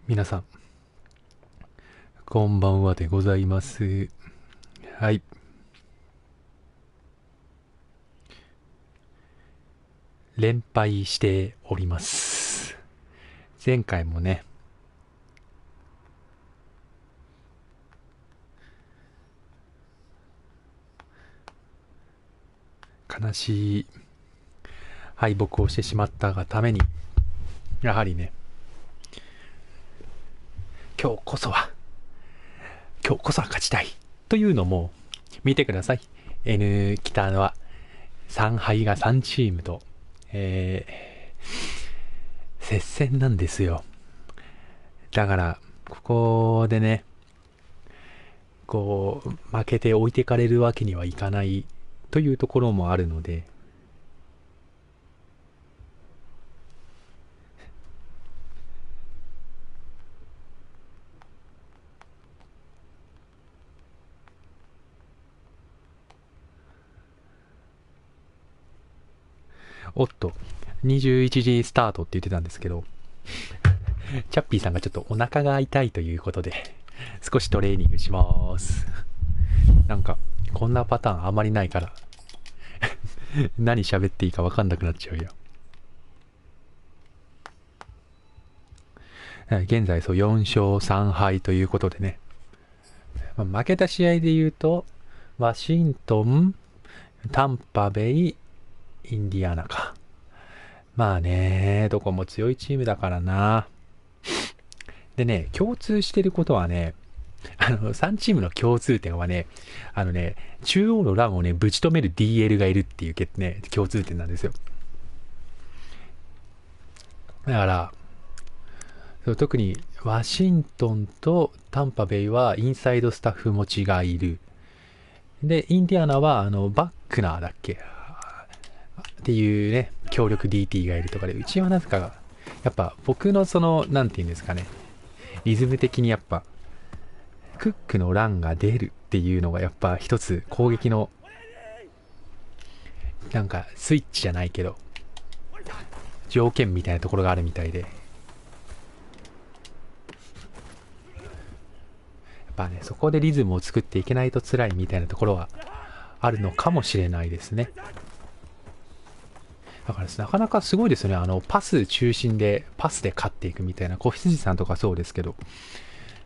皆さん、こんばんはでございます。はい。連敗しております。前回もね、悲しい敗北をしてしまったがために、やはりね、今日こそは勝ちたいというのも、見てください。北は3敗が3チームと、接戦なんですよ。だから、ここでね、負けて置いてかれるわけにはいかないというところもあるので、おっと、21時スタートって言ってたんですけど、チャッピーさんがちょっとお腹が痛いということで、少しトレーニングします。なんか、こんなパターンあまりないから、何喋っていいか分かんなくなっちゃうよ。現在4勝3敗ということでね、負けた試合で言うと、ワシントン、タンパベイ、インディアナか。まあね、どこも強いチームだからな。でね、共通してることはね、3チームの共通点はね、中央の欄をね、ぶち止める DL がいるっていうね、共通点なんですよ。だから、特にワシントンとタンパベイはインサイドスタッフ持ちがいる。で、インディアナはバックナーだっけっていうね、強力 DT がいるとかで、うちはなんか、やっぱ僕のなんていうんですかね、リズム的にやっぱ、クックのランが出るっていうのがやっぱ一つ攻撃の、なんかスイッチじゃないけど、条件みたいなところがあるみたいで、やっぱね、そこでリズムを作っていけないと辛いみたいなところはあるのかもしれないですね。だからなかなかすごいですよね。パス中心で、パスで勝っていくみたいな、小羊さんとかそうですけど、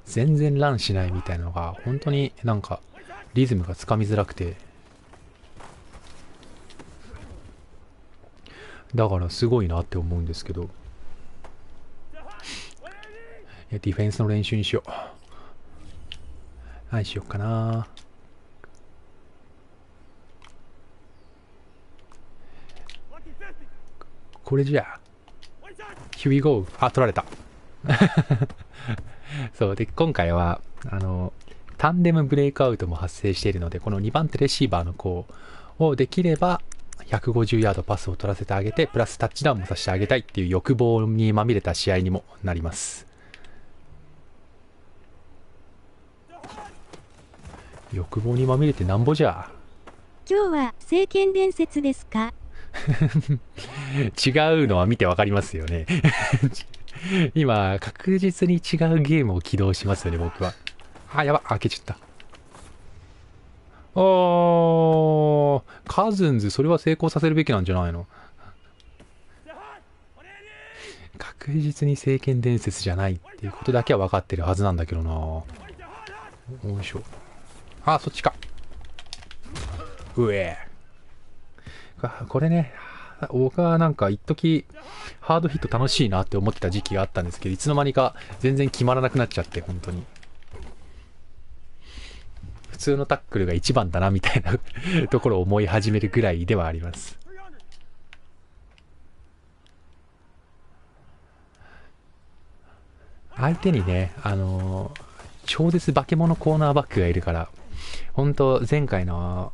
全然ランしないみたいなのが、本当になんか、リズムがつかみづらくて、だからすごいなって思うんですけど、ディフェンスの練習にしよう。何しようかな。これじゃあ、Here we go. あ、取られた。そう。で、今回は、タンデムブレイクアウトも発生しているので、この2番手レシーバーの子をできれば、150ヤードパスを取らせてあげて、プラスタッチダウンもさせてあげたいっていう欲望にまみれた試合にもなります。欲望にまみれてなんぼじゃ。今日は聖剣伝説ですか？違うのは見てわかりますよね。今、確実に違うゲームを起動しますよね、僕は。あ、やば、開けちゃった。カズンズ、それは成功させるべきなんじゃないの？確実に聖剣伝説じゃないっていうことだけは分かってるはずなんだけどな。よいしょ。あ、そっちか。うえ。これね、僕はなんか一時ハードヒット楽しいなって思ってた時期があったんですけど、いつの間にか全然決まらなくなっちゃって、本当に。普通のタックルが一番だなみたいなところを思い始めるぐらいではあります。相手にね、超絶化け物コーナーバックがいるから、本当前回の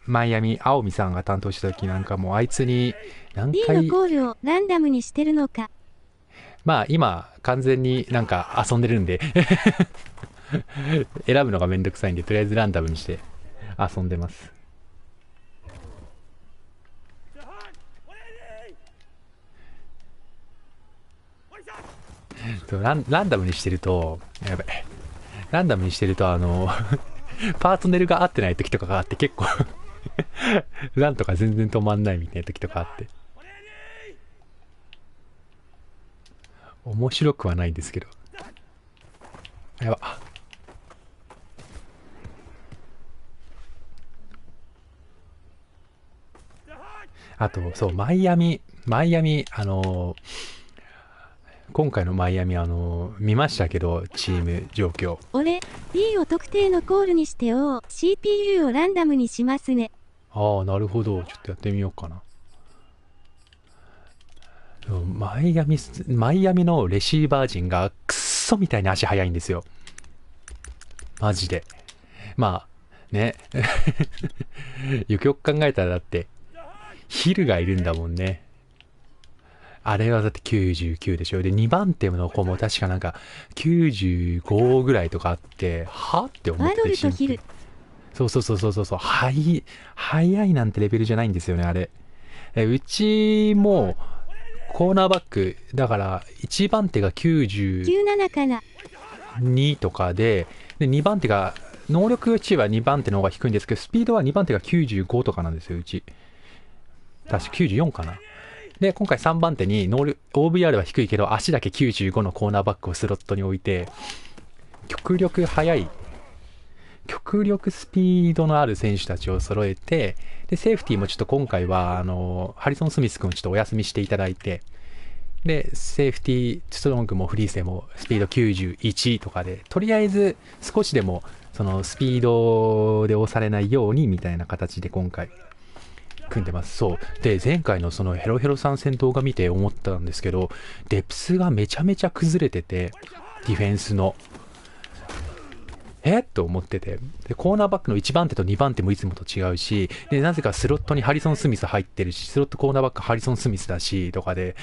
マイアミ、青海さんが担当した時なんかもうあいつに何 D 回、のコールをランダムにしてるのか。まあ今完全になんか遊んでるんで選ぶのがめんどくさいんで、とりあえずランダムにして遊んでます。ランダムにしてると、やばい。ランダムにしてると、パートネルが合ってない時とかがあって、結構ランとか全然止まんないみたいな時とかあって。面白くはないんですけど。やば。あと、そう、マイアミ、今回のマイアミ、見ましたけど、チーム状況。俺、B を特定のコールにして O、CPU をランダムにしますね。ああ、なるほど。ちょっとやってみようかな。マイアミのレシーバー陣がクッソみたいに足速いんですよ。マジで。まあ、ね。よくよく考えたらだって、ヒルがいるんだもんね。あれはだって99でしょ。で、2番手の子も確かなんか95ぐらいとかあって、はって思ってて。ワドルとヒル。そう。速いなんてレベルじゃないんですよね、あれ。うちも、コーナーバック、だから、1番手が97かな。2とかで、2番手が、能力値は2番手の方が低いんですけど、スピードは2番手が95とかなんですよ、うち。確か94かな。で、今回3番手にOVR は低いけど、足だけ95のコーナーバックをスロットに置いて、極力速い、極力スピードのある選手たちを揃えて、で、セーフティーもちょっと今回は、ハリソン・スミス君をちょっとお休みしていただいて、で、セーフティー、ストロングもフリーセもスピード91とかで、とりあえず少しでも、そのスピードで押されないようにみたいな形で今回、組んでます。そう。で、前回のそのヘロヘロさん戦動画見て思ったんですけど、デプスがめちゃめちゃ崩れてて、ディフェンスの。と思ってて。で、コーナーバックの1番手と2番手もいつもと違うし、で、なぜかスロットにハリソン・スミス入ってるし、スロットコーナーバックハリソン・スミスだし、とかで、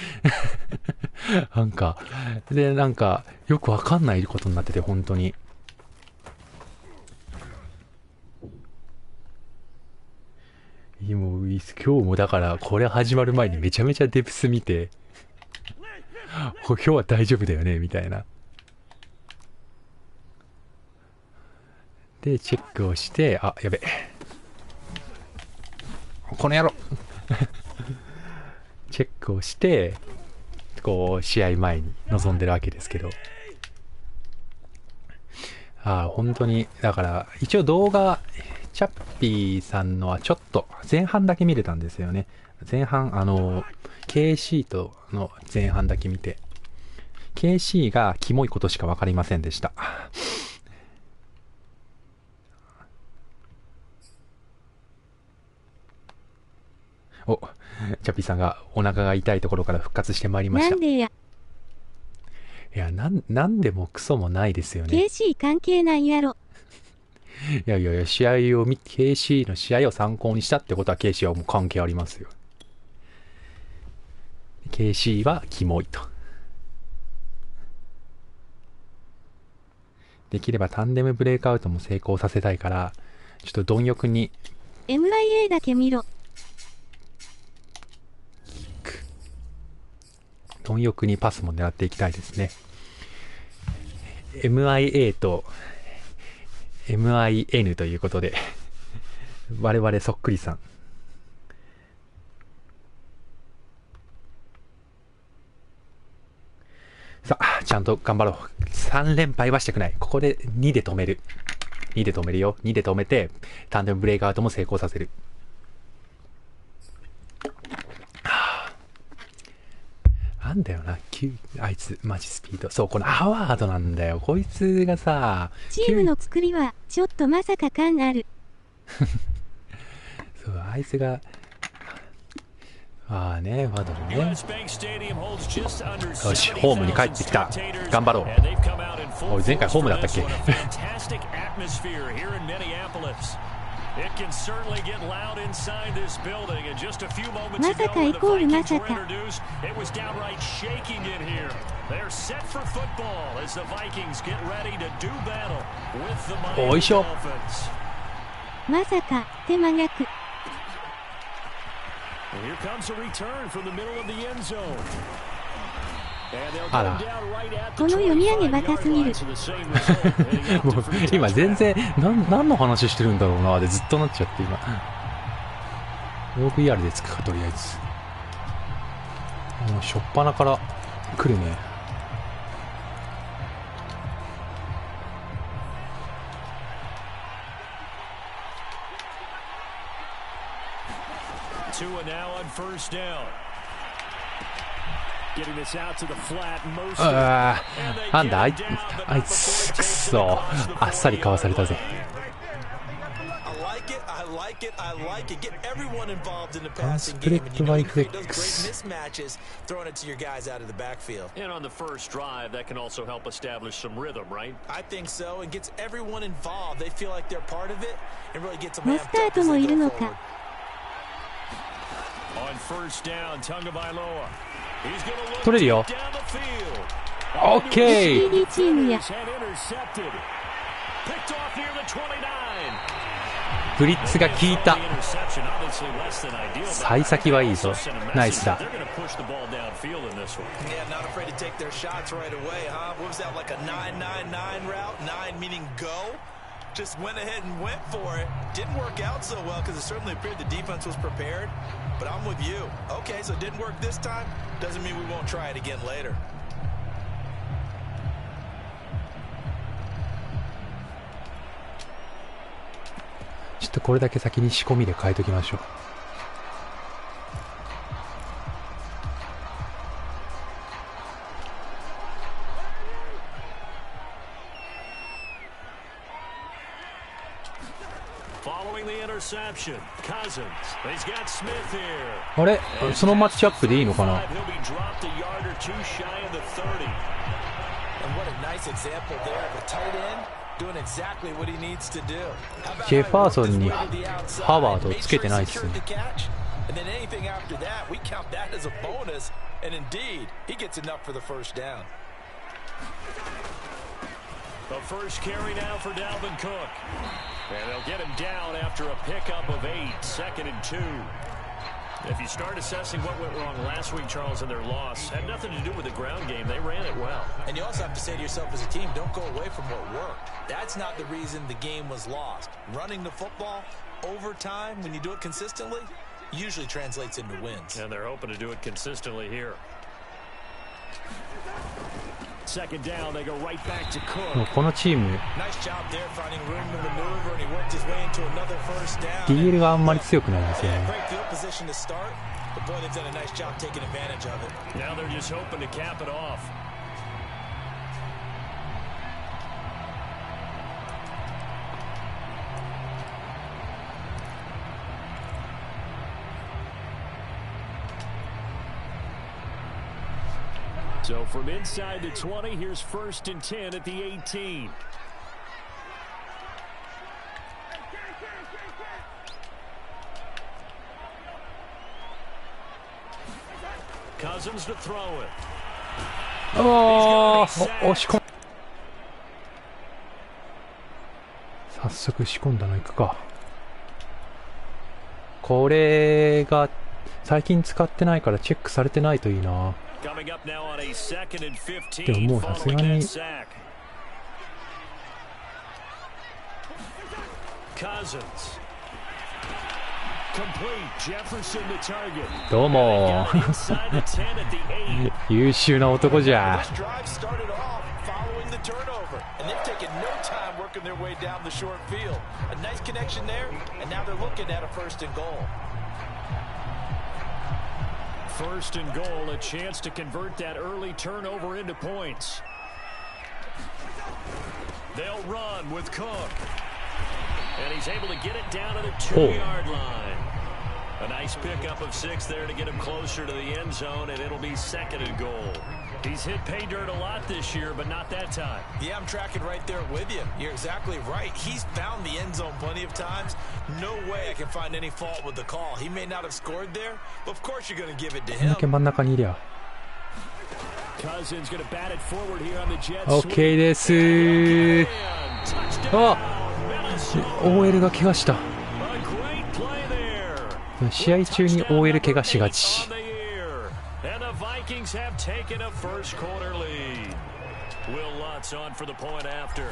なんか、よくわかんないことになってて、本当に。もう今日もだからこれ始まる前にめちゃめちゃデプス見て今日は大丈夫だよねみたいなでチェックをしてあやべこの野郎チェックをしてこう試合前に臨んでるわけですけど本当にだから一応動画チャッピーさんのはちょっと前半だけ見れたんですよね。前半、K シートの前半だけ見て、KC がキモいことしかわかりませんでした。お、チャッピーさんがお腹が痛いところから復活してまいりました。なんでや。いや、なんでもクソもないですよね。KC 関係ないやろ。いや、試合をKC の試合を参考にしたってことは KC はもう関係ありますよ。KC はキモいと。できればタンデムブレイクアウトも成功させたいから、ちょっと貪欲に。MIA だけ見ろ。貪欲にパスも狙っていきたいですね。MIA とMIN ということで我々そっくりさんさあちゃんと頑張ろう3連敗はしたくないここで2で止める2で止めるよ2で止めてタンデムブレイクアウトも成功させるなんだよな、あいつマジスピードそうこのアワードなんだよこいつがさチームの作りはちょっとまさか感あるそうあいつがねワドルねよしホームに帰ってきた頑張ろうおい前回ホームだったっけまさかイコールまさかおいしょまさか手間逆あら。この読み上げバカすぎる。もう今全然何の話してるんだろうなでずっとなっちゃって今。OVR でつくかとりあえず。もう初っ端から来るね。なんだあいつくそあっさりかわされたぜ。アンスプレッドバイフレックス。マスタートもいるのか。取れるよ。オッケー。 CD チームや。ブリッツが効いた。幸先はいいぞ。ナイスだ。Just went ahead and went for it. Didn't work out so well because it certainly appeared the defense was prepared. But I'm with you. Okay, so it didn't work this time. Doesn't mean we won't try it again later. ちょっとこれだけ先に仕込みで変えときましょう。あれ、そのマッチアップでいいのかな。ジェファーソンにハワードをつけてないですね。The first carry now for Dalvin Cook. And they'll get him down after a pickup of 8, 2nd and 2. If you start assessing what went wrong last week, Charles, in their loss, had nothing to do with the ground game. They ran it well. And you also have to say to yourself as a team, don't go away from what worked. That's not the reason the game was lost. Running the football over time, when you do it consistently, usually translates into wins. And they're hoping to do it consistently here. Second down, they go right back to Cook. このチーム Nice job there finding room to maneuver, and he worked his way into another first down. DL があんまり強くないんですよね。 Great field position to start, but boy, they've done a nice job taking advantage of it. Now they're just hoping to cap it off. So from inside the 20, here's 1st and 10 at the 18. Cousins to throw it. 押し込ん。早速仕込んだのいくか。これが最近使ってないからチェックされてないといいな。でももうさすがにどうも優秀な男じゃ。First and goal, a chance to convert that early turnover into points. They'll run with Cook. And he's able to get it down to the 2-yard line. A nice pickup of 6 there to get him closer to the end zone, and it'll be 2nd and goal. He's hit pay dirt a lot this year, but not that time. Yeah, I'm tracking right there with you. You're exactly right. He's found the end zone plenty of times. No way I can find any fault with the call. He may not have scored there, but of course you're going to give it to him. 真ん中にいりゃ。Cousins going to bat it forward here on the Jets. OK です。あ、OL が怪我した。試合中に OL 怪我しがち。Vikings have taken a first quarter lead. Will Lutz on for the point after.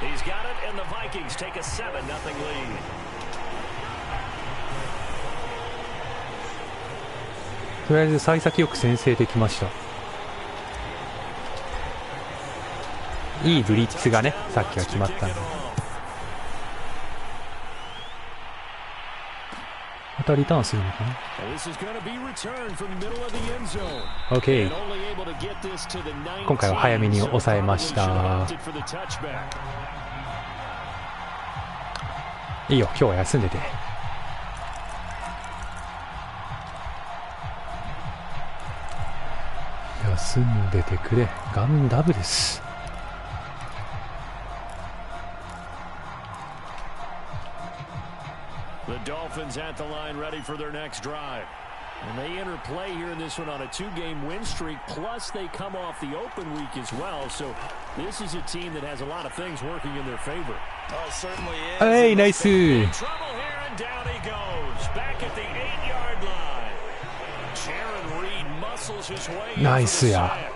He's got it, and the Vikings take a 7-0 lead. とりあえず幸先よく先制できました。いいブリッツがね、さっきは決まったんで。またリターンするのかな。 OK。 今回は早めに抑えました。いいよ、今日は休んでて。休んでてくれ。ガンダブです。The Dolphins at the line ready for their next drive. And they enter play here in this one on a 2-game win streak, plus they come off the open week as well. So this is a team that has a lot of things working in their favor. Oh, certainly is. Hey, nice. Trouble here, and down he goes. Back at the 8-yard line. Jaron Reed muscles his way. Nice, yeah.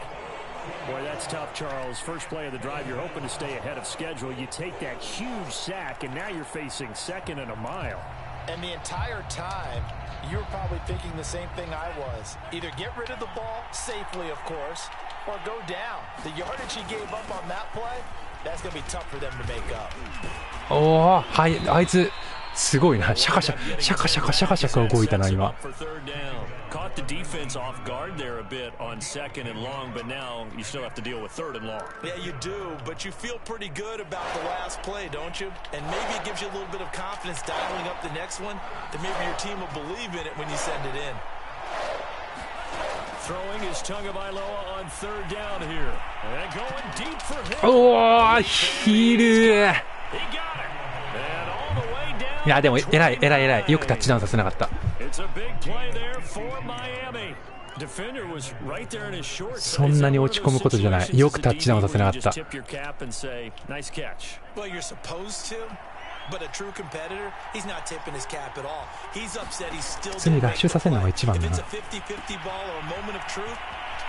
Boy, that's tough, Charles. First play of the drive, you're hoping to stay ahead of schedule. You take that huge sack, and now you're facing 2nd and a mile. And the entire time, you were probably thinking the same thing I was. Either get rid of the ball, safely of course, or go down. The yardage he gave up on that play, that's going to be tough for them to make up. おお、はい、あいつすごいな。シャカシャカシャカシャカシャカシャカ動いたな今。Caught the defense off guard there a bit on 2nd and long, but now you still have to deal with 3rd and long. Yeah, you do, but you feel pretty good about the last play, don't you? And maybe it gives you a little bit of confidence dialing up the next one, that maybe your team will believe in it when you send it in. Throwing his Tagovailoa on 3rd down here. And going deep for him. おお、ヒール。 He got it. And all the way down. いやでも偉い偉い偉い。よくタッチダウンさせなかった。It's a big play there for Miami. Defender was right there in his short. そんなに落ち込むことじゃない。よくタッチダウンさせなかった。Tip your cap and say, nice catch. Well, you're supposed to, but a true competitor, he's not tipping his cap at all. He's upset he's still. 普通にラッシュさせるのが一番だな。 If it's a 50-50 ball or a moment of truth,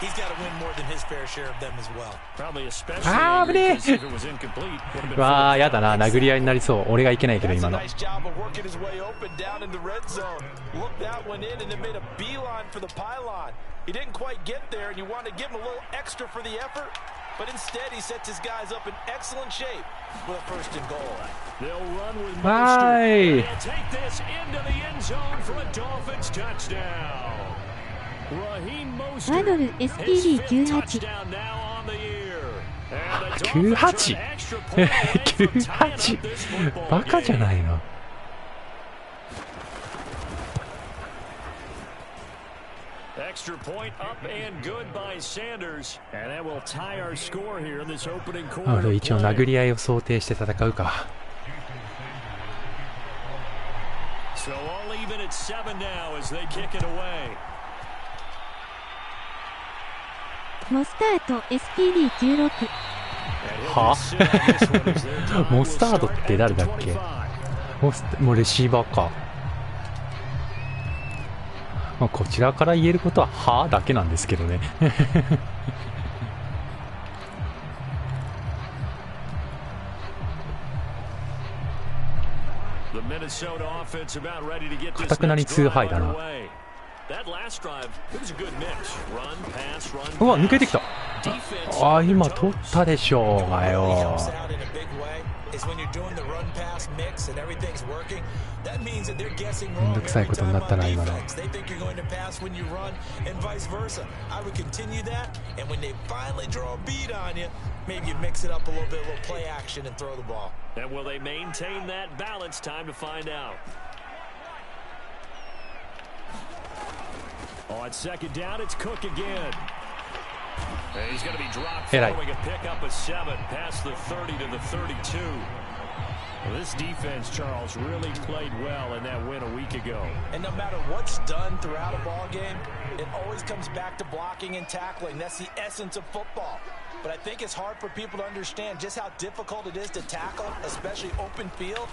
he's got to win more than his fair share of them as well. Probably especially あー危ね if it was incomplete. え。わーやだな、殴り合いになりそう。俺がいけないけど今の。 Nice job of working his way open down in the red zone. Look that one in and then made a beeline for the pylon. He didn't quite get there, and you want to give him a little extra for the effort, but instead he sets his guys up in excellent shape with a 1st and goal. They'll run with Bye. They'll take this into the end zone for a Dolphins touchdown. Raheem ワドル STD98 touchdown now on the year. 98 98バカじゃないの。 Extra point up and good by Sanders, and that will tie our score here in this opening quarter. 一応殴り合いを想定して戦うか。 So all even at 7 now as they kick it away. モスタート STD96 はモスタードって誰だっけ。もうレシーバーか。まあこちらから言えることははだけなんですけどね。かたくなに2ハイだな。うわ抜けてきた。あ今取ったでしょうがよ。めんどくさいことになったな今の。Maybe you mix it up a little bit, a little play action, and throw the ball. And will they maintain that balance? Time to find out. On 2nd down, it's Cook again. And he's going to be dropped following a pickup of 7 past the 30 to the 32. Well, this defense, Charles, really played well in that win a week ago. And no matter what's done throughout a ball game, it always comes back to blocking and tackling. That's the essence of football. But I think it's hard for people to understand just how difficult it is to tackle, especially open field.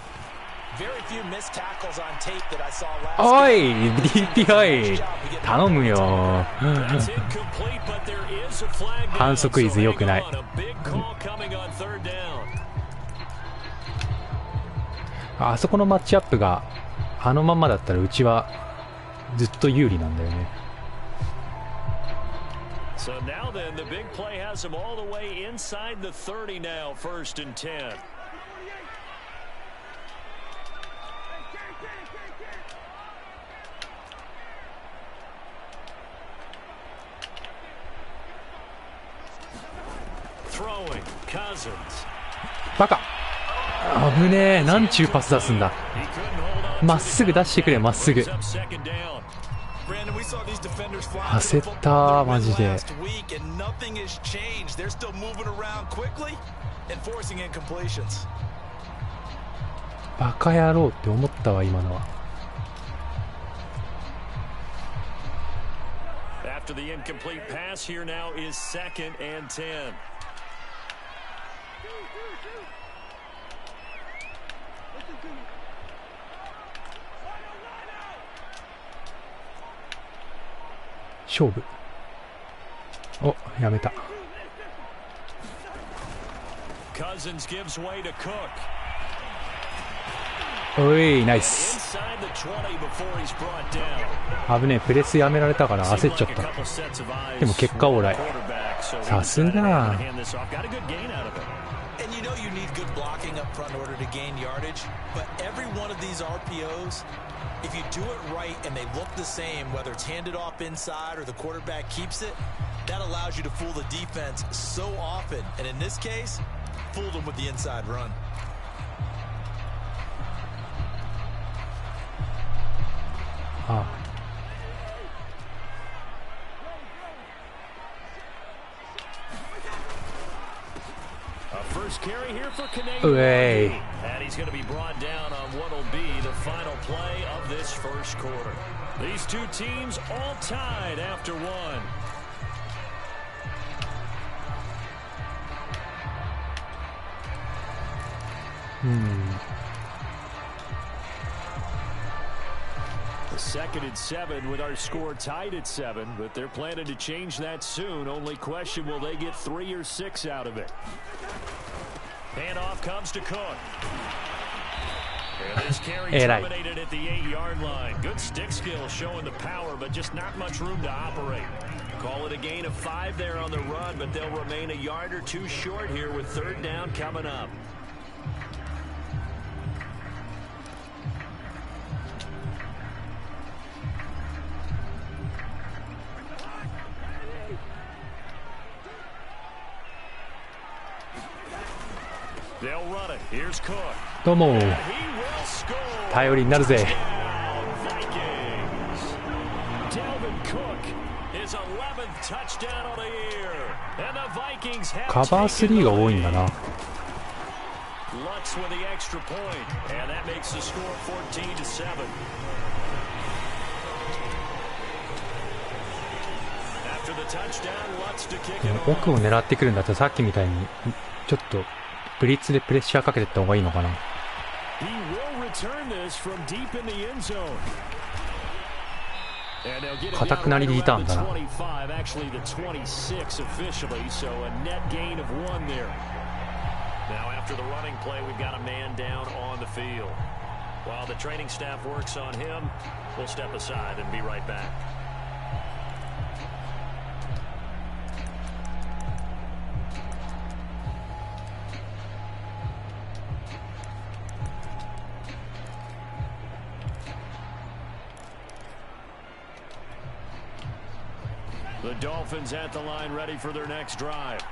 おい DPI 頼むよ。反則イズ良くない。あそこのマッチアップがあのまんまだったらうちはずっと有利なんだよね。So now then, the big play has him all the way inside the 30 now, 1st and 10. Throwing, Cousins. バカ。危ねえ。なんちゅうパス出すんだ。まっすぐ出してくれ、まっすぐ。焦ったマジで。バカ野郎って思ったわ今のは。After the incomplete pass, here now is 2nd and 10. 勝負。お、やめた。おい、ナイス。危ねえ、プレスやめられたから焦っちゃった。でも結果オーライ。さすが。And you know you need good blocking up front in order to gain yardage, but every one of these RPOs, if you do it right and they look the same, whether it's handed off inside or the quarterback keeps it, that allows you to fool the defense so often. And in this case, fooled them with the inside run. First carry here for Canadian. Way. And he's going to be brought down on what will be the final play of this first quarter. These two teams all tied after one. The 2nd and 7 with our score tied at 7, but they're planning to change that soon. Only question, will they get 3 or 6 out of it? Handoff comes to Cook. And this carry terminated at the 8-yard line. Good stick skill showing the power, but just not much room to operate. Call it a gain of 5 there on the run, but they'll remain a yard or two short here with 3rd down coming up. They'll run it. Here's Cook. どうも。頼りになるぜ。カバー3が多いんだな。奥を狙ってくるんだったらさっきみたいにちょっとブリッツでプレッシャーかけていった方がいいのかな。固くなりリターンだな。The Dolphins at the line ready for their next drive.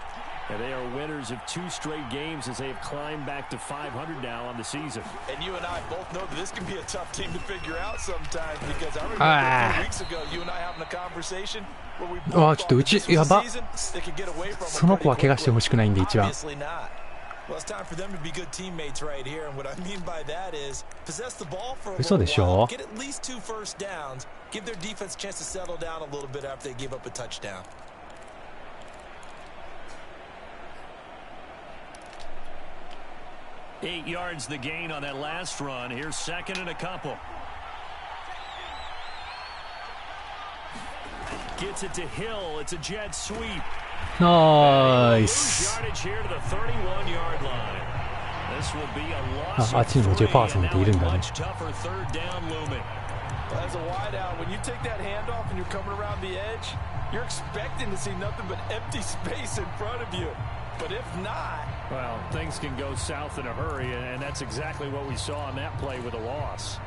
And they are winners of 2 straight games as they have climbed back to 500 now on the season. And you and I both know that this can be a tough team to figure out sometimes because I remember a few weeks ago you and I having a conversation where we both thought this season they could get away from その子は怪我してほしくないんで一番。Well, it's time for them to be good teammates right here, and what I mean by that is possess the ball for a little while, get at least 2 first downs, give their defense a chance to settle down a little bit after they give up a touchdown. 8 yards the gain on that last run. Here's second and a couple. Gets it to Hill. It's a jet sweep. Nice. Yardage here to the 31-yard line. This will be a loss あっちにも 10% いるんだね。 much tougher third down looming. As a wideout, when you take that handoff and you're coming around the edge, you're expecting to see nothing but empty space in front of you. But if not, well, things can go south in a hurry, and that's exactly what we saw on that play with a loss.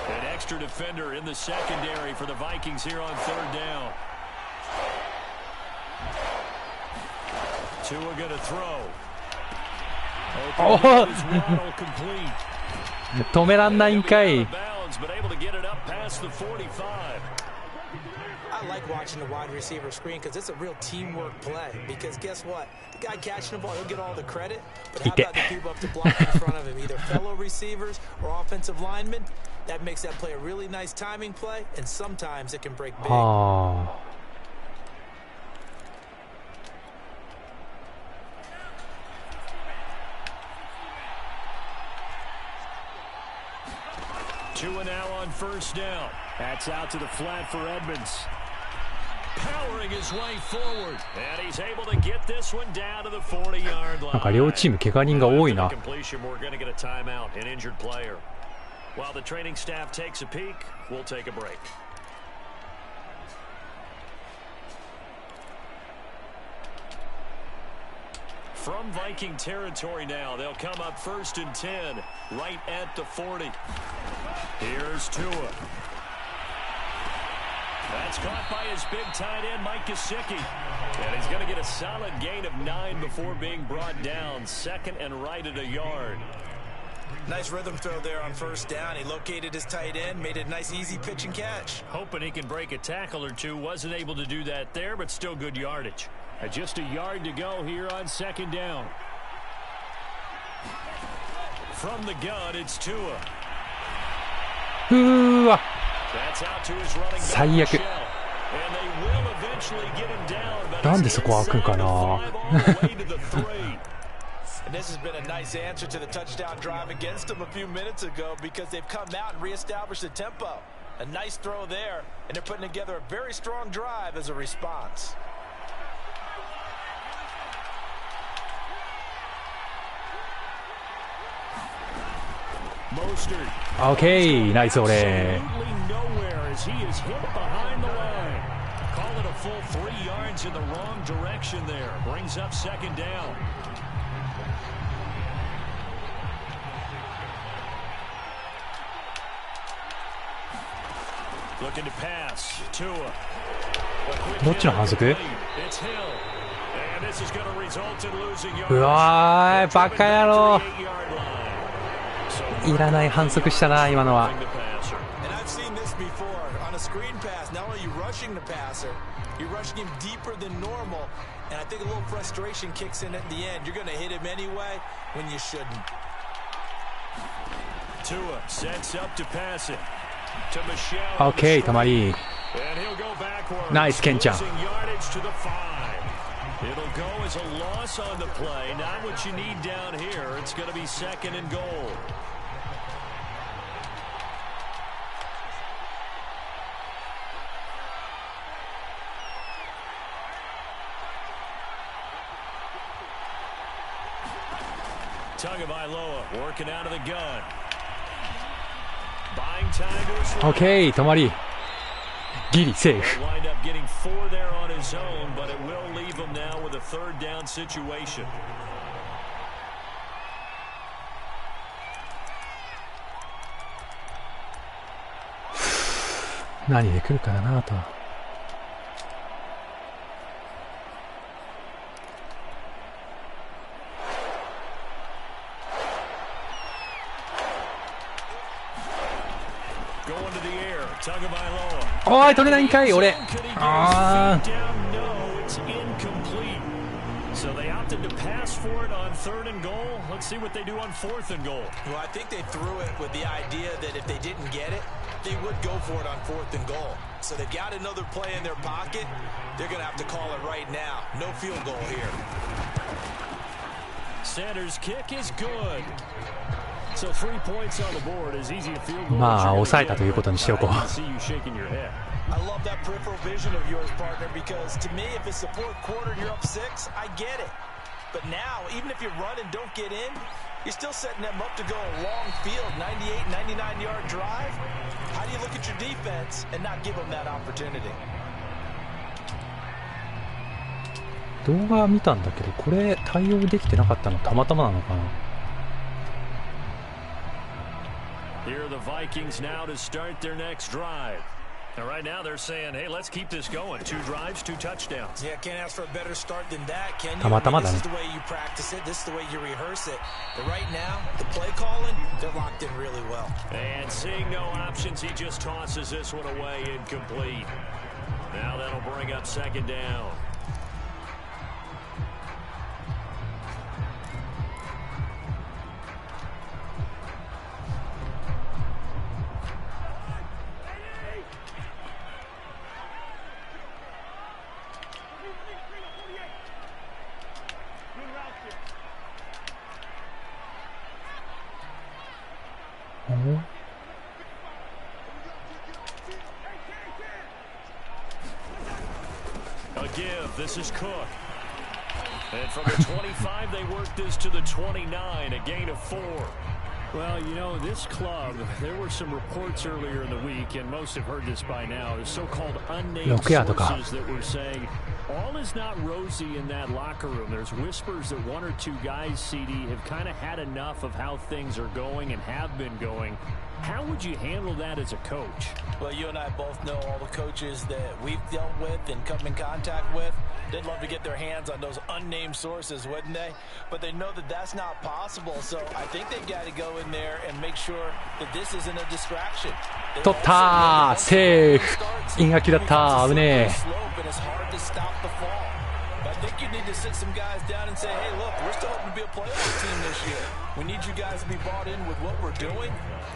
An extra defender in the secondary for the Vikings here on third down. Tua going to throw. Oh. complete. 止めらんないんかい。 But able to get it up past the 45. I like watching the wide receiver screen because it's a real teamwork play. Because guess what? The guy catching the ball, he'll get all the credit. But how about the people up to block in front of him? Either fellow receivers or offensive linemen. That makes that play a really nice timing play. And sometimes it can break big. Tua now on first down. That's out to the flat for Edmonds. Powering his way forward. And he's able to get this one down to the 40-yard line. なんか両チーム怪我人が多いな。 Completion, we're going to get a timeout, an injured player. While the training staff takes a peek, we'll take a break. From Viking territory now, they'll come up 1st and 10, right at the 40. Here's Tua. That's caught by his big tight end, Mike Gesicki. And he's going to get a solid gain of 9 before being brought down. Second and right at a yard. Nice rhythm throw there on first down. He located his tight end, made it a nice easy pitch and catch. Hoping he can break a tackle or two. Wasn't able to do that there, but still good yardage. Just a yard to go here on second down. From the gun, it's Tua. うわ。 That's out to his running back. 最悪。 And they will eventually get him down, but なんでそこ開くんかな。 and this has been a nice answer to the touchdown drive against them a few minutes ago because they've come out and reestablished the tempo. A nice throw there, and they're putting together a very strong drive as a response. Okay, nice one. Nowhere as he is hit behind the line. Call it a full 3 yards in the wrong direction there. Brings up second down. Looking to pass. Tua. どっちの反則？ It's Hill. And this is going to result in losing yards. うわー、バカ野郎。いらない反則したな、今のは。 And I've seen this before on a screen pass. Not only are you rushing the passer, you're rushing him deeper than normal. And I think a little frustration kicks in at the end. You're going to hit him anyway when you shouldn't. Tua sets up to pass it. To Michelle. Okay, たまり。 And he'll go backwards. Nice, Ken-chan. Losing yardage to the 5. It'll go as a loss on the play. Not what you need down here. It's going to be second and goal. Tagovailoa working out of the gun. Buying time to his right. Okay, 止まり。ギリセーフ。 Wind up getting 4 there on his own, but it will leave him now with a third down situation. 何で来るかなと。おい、取れないんかい、俺。ああ。So they opted to pass for it on 3rd and goal. Let's see what they do on 4th and goal. Well, I think they threw it with the idea that if they didn't get it, they would go for it on 4th and goal. So they've got another play in their pocket. They're going to have to call it right now. No field goal here. Center's kick is good. So 3 points on the board is easy a field goal. まあ抑えたということにしておこう。 See you shaking your head. I love that peripheral vision of yours, partner, because to me, if it's the 4th quarter and you're up 6, I get it. But now, even if you run and don't get in, you're still setting them up to go a long field, 98, 99-yard drive. How do you look at your defense and not give them that opportunity? 動画見たんだけど、これ対応できてなかったのたまたまなのかな。 Here are the Vikings now to start their next drive. And right now they're saying, hey, let's keep this going. 2 drives, 2 touchdowns. Yeah, can't ask for a better start than that, can you? たまたまだね。 This is the way you practice it. This is the way you rehearse it. But right now, the play calling, they're locked in really well. And seeing no options, he just tosses this one away incomplete. Now that'll bring up 2nd down. A give. This is Cook. And from the 25, they work this to the 29, a gain of 4. Well, you know, this club, there were some reports earlier in the week, and most have heard this by now, the so-called unnamed sources that were saying all is not rosy in that locker room. There's whispers that 1 or 2 guys, CD, have kind of had enough of how things are going and have been going. How would you handle that as a coach? Well, you and I both know all the coaches that we've dealt with and come in contact with. They'd love to get their hands on those unnamed sources, wouldn't they? But they know that that's not possible. So I think they've got to go in there and make sure that this isn't a distraction. 取ったー、セーフ。インアキだったー、危ねえ。 I think you need to sit some guys down and say, hey, look, we're still hoping to be a playoff team this year. We need you guys to be bought in with what we're doing.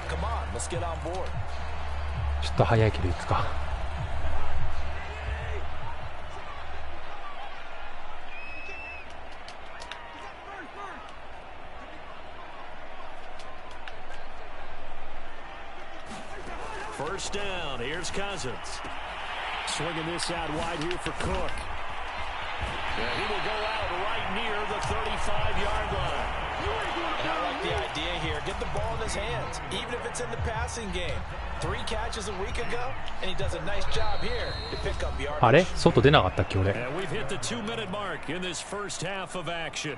Come on, let's get on board. ちょっと早いけどいくか。First down, here's Cousins. Swinging this out wide here for Cook. Yeah, he will go out right near the 35-yard line. And I like the idea here. Get the ball in his hands, even if it's in the passing game. 3 catches a week ago, and he does a nice job here to pick up yardage. あれ外出なかったっけ俺。 And we've hit the 2-minute mark in this first half of action.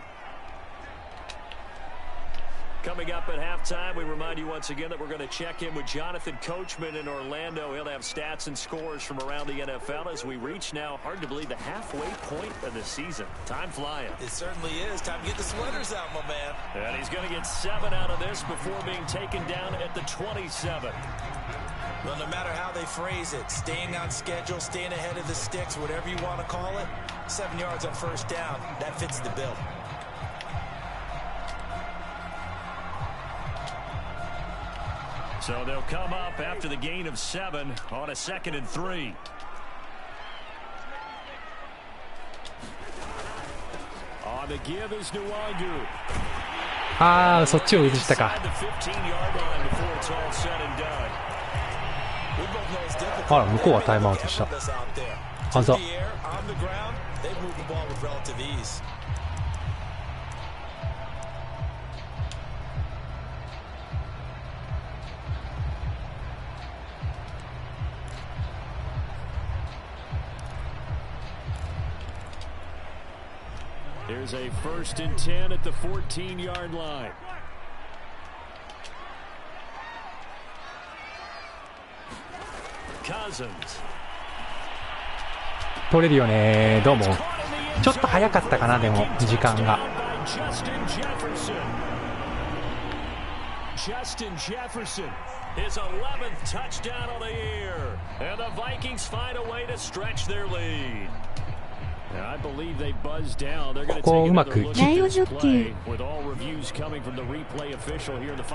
Coming up at halftime, we remind you once again that we're going to check in with Jonathan Coachman in Orlando. He'll have stats and scores from around the NFL as we reach now, hard to believe, the halfway point of the season. Time flying. It certainly is. Time to get the sweaters out, my man. And he's going to get 7 out of this before being taken down at the 27. Well, no matter how they phrase it, staying on schedule, staying ahead of the sticks, whatever you want to call it, 7 yards on first down, that fits the bill. So they'll come up after the gain of 7 on a 2nd and 3. On the give is Nwangu. ああ、そっちを映したか。あら、向こうはタイムアウトした。あざ。Here's a 1st and 10 at the 14-yard line. Cousins. 取れるよね。どうも。ちょっと早かったかな、でも時間が。Justin Jefferson, his 11th touchdown on the year, and the Vikings find a way to stretch their lead. ここをうまく切ライオジョッキュ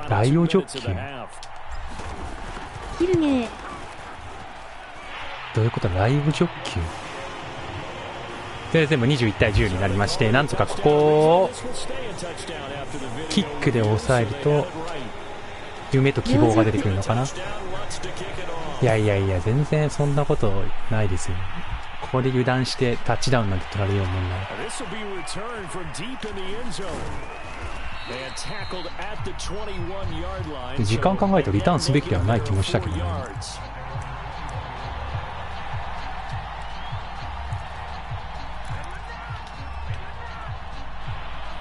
ライオジョッキュキルゲー。どういうこと？ライブジョッキュで全部21対10になりまして、なんとかここをキックで抑えると夢と希望が出てくるのかな。いやいやいや、全然そんなことないですよ。ここで油断してタッチダウンなんて取られようもんない。時間考えるとリターンすべきではない気もしたけどね。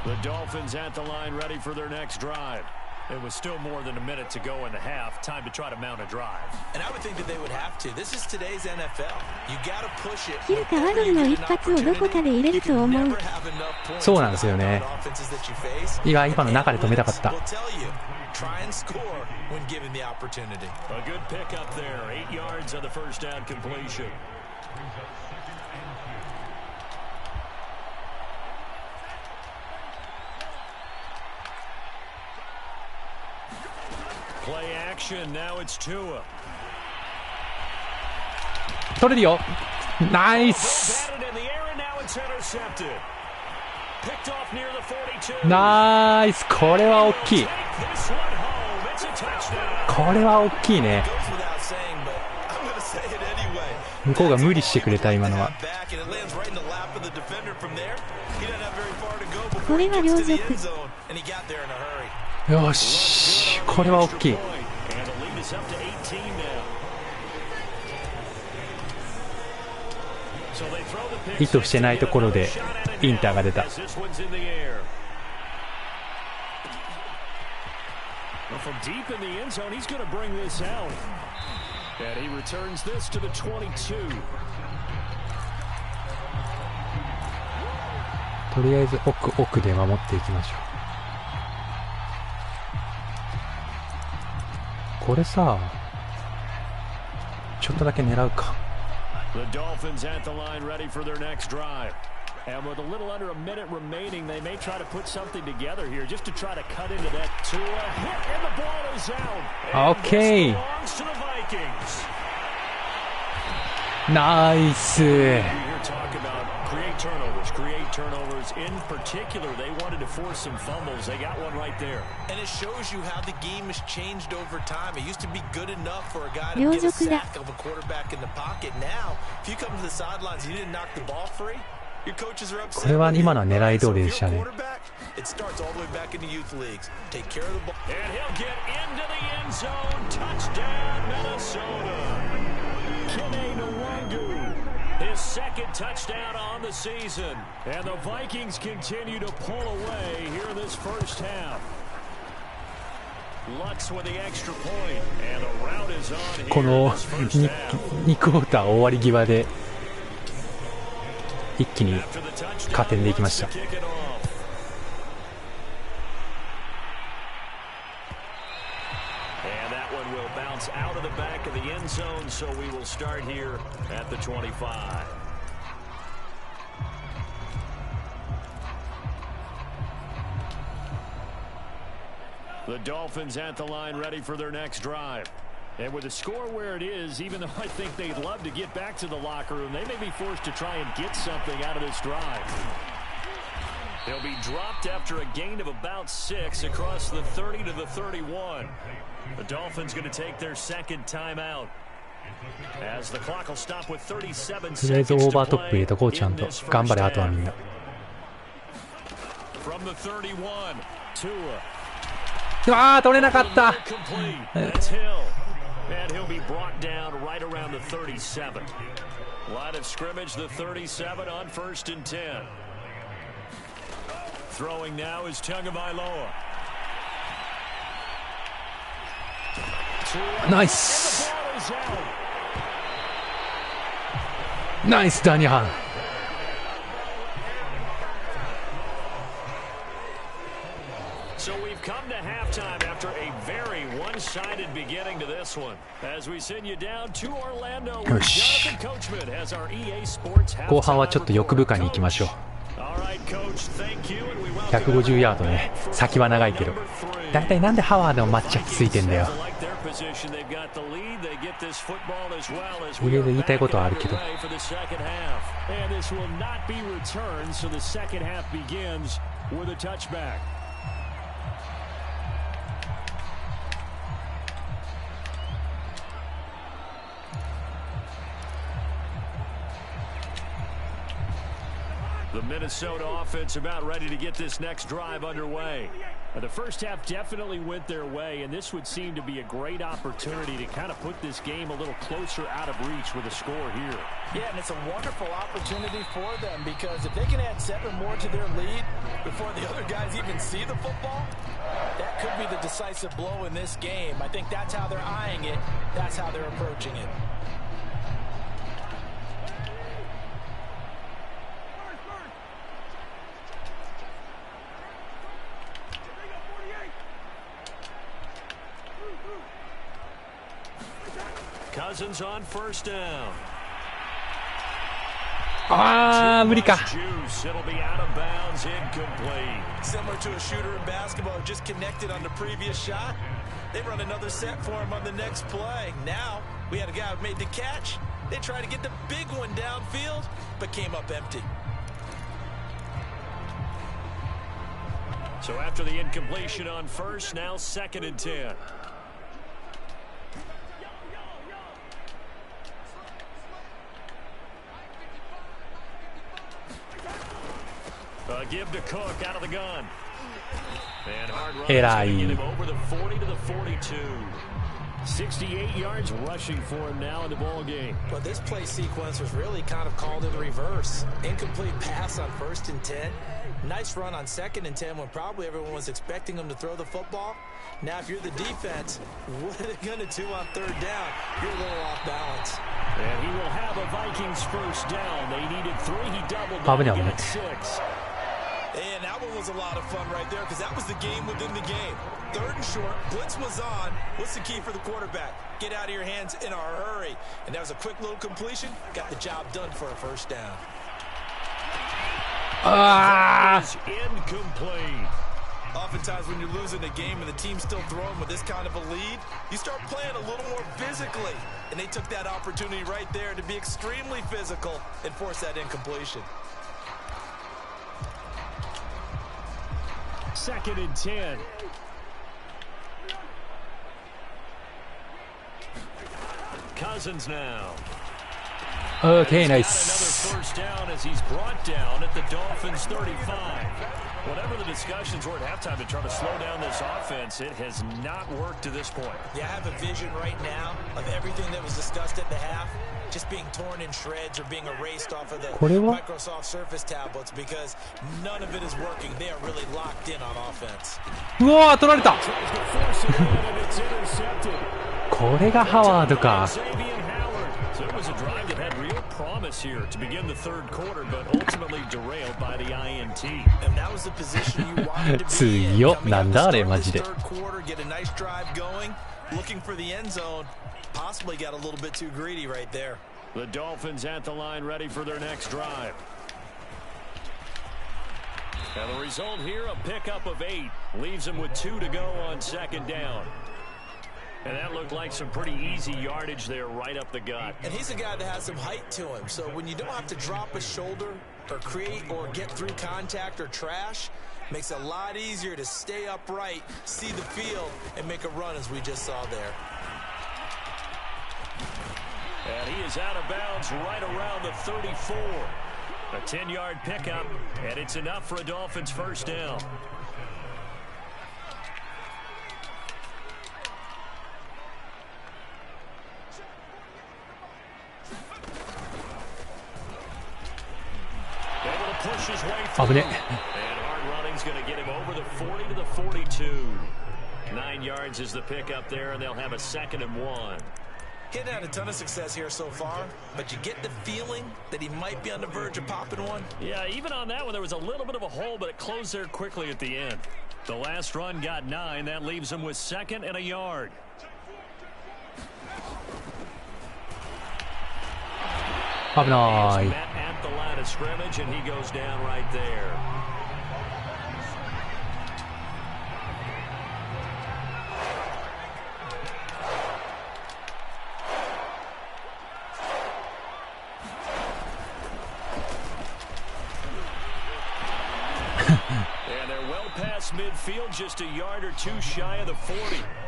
The Dolphins at the line ready for their next drive. It was still more than a minute to go in the half. Time to try to mount a drive. And I would think that they would have to. This is today's NFL. You got to push it. キルかワドルの一発をどこかで入れると思う。そうなんですよね。今の中で止めたかった。Try and score when given the opportunity. A good pickup there. 8 yards on the first down completion. Play action. Now it's Tua. 取れるよ。ナイス。ナイス。これは大きい。これは大きいね。向こうが無理してくれた今のは。これは両軸。よし、これは大きい。意図してないところでインターが出た。とりあえず奥で守っていきましょう。これさ、ちょっとだけ狙うか。The Dolphins at the line ready for their next drive. And with a little under a minute remaining, they may try to put something together here just to try to cut into that Tua hit, and the ball is out. Okay. Belongs to the Vikings. ナイス。You're talking about create turnovers. In particular, they wanted to force some fumbles. They got one right there. And it shows you how the game has changed over time. It used to be good enough for a guy to get a sack of a quarterback in the pocket. Now, if you come to the sidelines, you didn't knock the ball free. Your coaches are upset. これは今のは狙い通りでしたね。It starts all the way back in the youth leagues. Take care of the ball. And he'll get into the end zone. Touchdown, Minnesota. His second touchdown on the season. And the Vikings continue to pull away here in this first half. Lutz with the extra point. And the route is on here. この2クォーター終わり際で一気に加点でいきました。Out of the back of the end zone, so we will start here at the 25. The Dolphins at the line ready for their next drive. And with the score where it is, even though I think they'd love to get back to the locker room, they may be forced to try and get something out of this drive. They'll be dropped after a gain of about 6 across the 30 to the 31. The Dolphins going to take their second timeout. As the clock will stop with 37 seconds to play. とりあえずオーバートップ入れとこうちゃんと。頑張れあとはみんな。From the 31, Tua. ああ取れなかった。That's Hill. And he'll be brought down right around the 37. Line of scrimmage, the 37 on 1st and 10. Throwing now is Tagovailoa. ナイス。ナイスダニハン。So we've come to halftime after a very one one-sided beginning to this one. As we send you down to Orlando, よし。 Jonathan Coachman has our EA Sports 後半はちょっと欲深に行きましょう。150ヤードね。先は長いけど。だいたいなんでハワードのマッチアップついてんだよ。いろいろ言いたいことはあるけど。The Minnesota offense about ready to get this next drive underway. The first half definitely went their way, and this would seem to be a great opportunity to kind of put this game a little closer out of reach with a score here. Yeah, and it's a wonderful opportunity for them because if they can add 7 more to their lead before the other guys even see the football, that could be the decisive blow in this game. I think that's how they're eyeing it. That's how they're approaching it. Cousins on first down. ああ、無理か。 It'll be out of bounds, incomplete. Similar to a shooter in basketball, just connected on the previous shot. They run another set for him on the next play. Now, we had a guy who made the catch. They tried to get the big one downfield, but came up empty. So after the incompletion on first, now 2nd and 10. Give to Cook out of the gun. And hard run is going to get him over the 40 to the 42. 68 yards rushing for him now in the ball game. But this play sequence was really kind of called in reverse. Incomplete pass on 1st and 10. Nice run on 2nd and 10 when probably everyone was expecting him to throw the football. Now, if you're the defense, what are they going to do on 3rd down? You're a little off balance. And he will have a Vikings first down. They needed 3. He doubled down to get 6. And that one was a lot of fun right there because that was the game within the game. 3rd and short, blitz was on. What's the key for the quarterback? Get out of your hands in a hurry. And that was a quick little completion. Got the job done for a first down. Incomplete. Oftentimes when you're losing a game and the team's still throwing with this kind of a lead, you start playing a little more physically. And they took that opportunity right there to be extremely physical and force that incompletion. 2nd and 10. Cousins now. Okay, nice. Another first down as he's brought down at the Dolphins 35. Whatever the discussions were at halftime to try to slow down this offense, it has not worked to this point. Yeah, I have a vision right now of everything that was discussed at the half just being torn in shreds or being erased off of the Microsoft Surface tablets because none of it is working. They are really locked in on offense. うわー、取られた。これがハワードか。So it was a drive that had real promise here to begin the 3rd quarter, but ultimately derailed by the INT. And that was the position you wanted to be in. 強っ、なんだあれマジで。 3rd quarter, get a nice drive going, looking for the end zone. Possibly got a little bit too greedy right there. The Dolphins at the line, ready for their next drive. And the result here, a pickup of 8, leaves them with 2 to go on 2nd down. And that looked like some pretty easy yardage there right up the gut. And he's a guy that has some height to him. So when you don't have to drop a shoulder or create or get through contact or trash, makes it a lot easier to stay upright, see the field, and make a run as we just saw there. And he is out of bounds right around the 34. A 10-yard pickup, and it's enough for a Dolphins first down. Push his way through. And hard running's going to get him over the 40 to the 42. 9 yards is the pickup there, and they'll have a 2nd and 1. He hadn't had a ton of success here so far, but you get the feeling that he might be on the verge of popping one. Yeah, even on that one, there was a little bit of a hole, but it closed there quickly at the end. The last run got 9. That leaves him with 2nd and a yard. 危ない。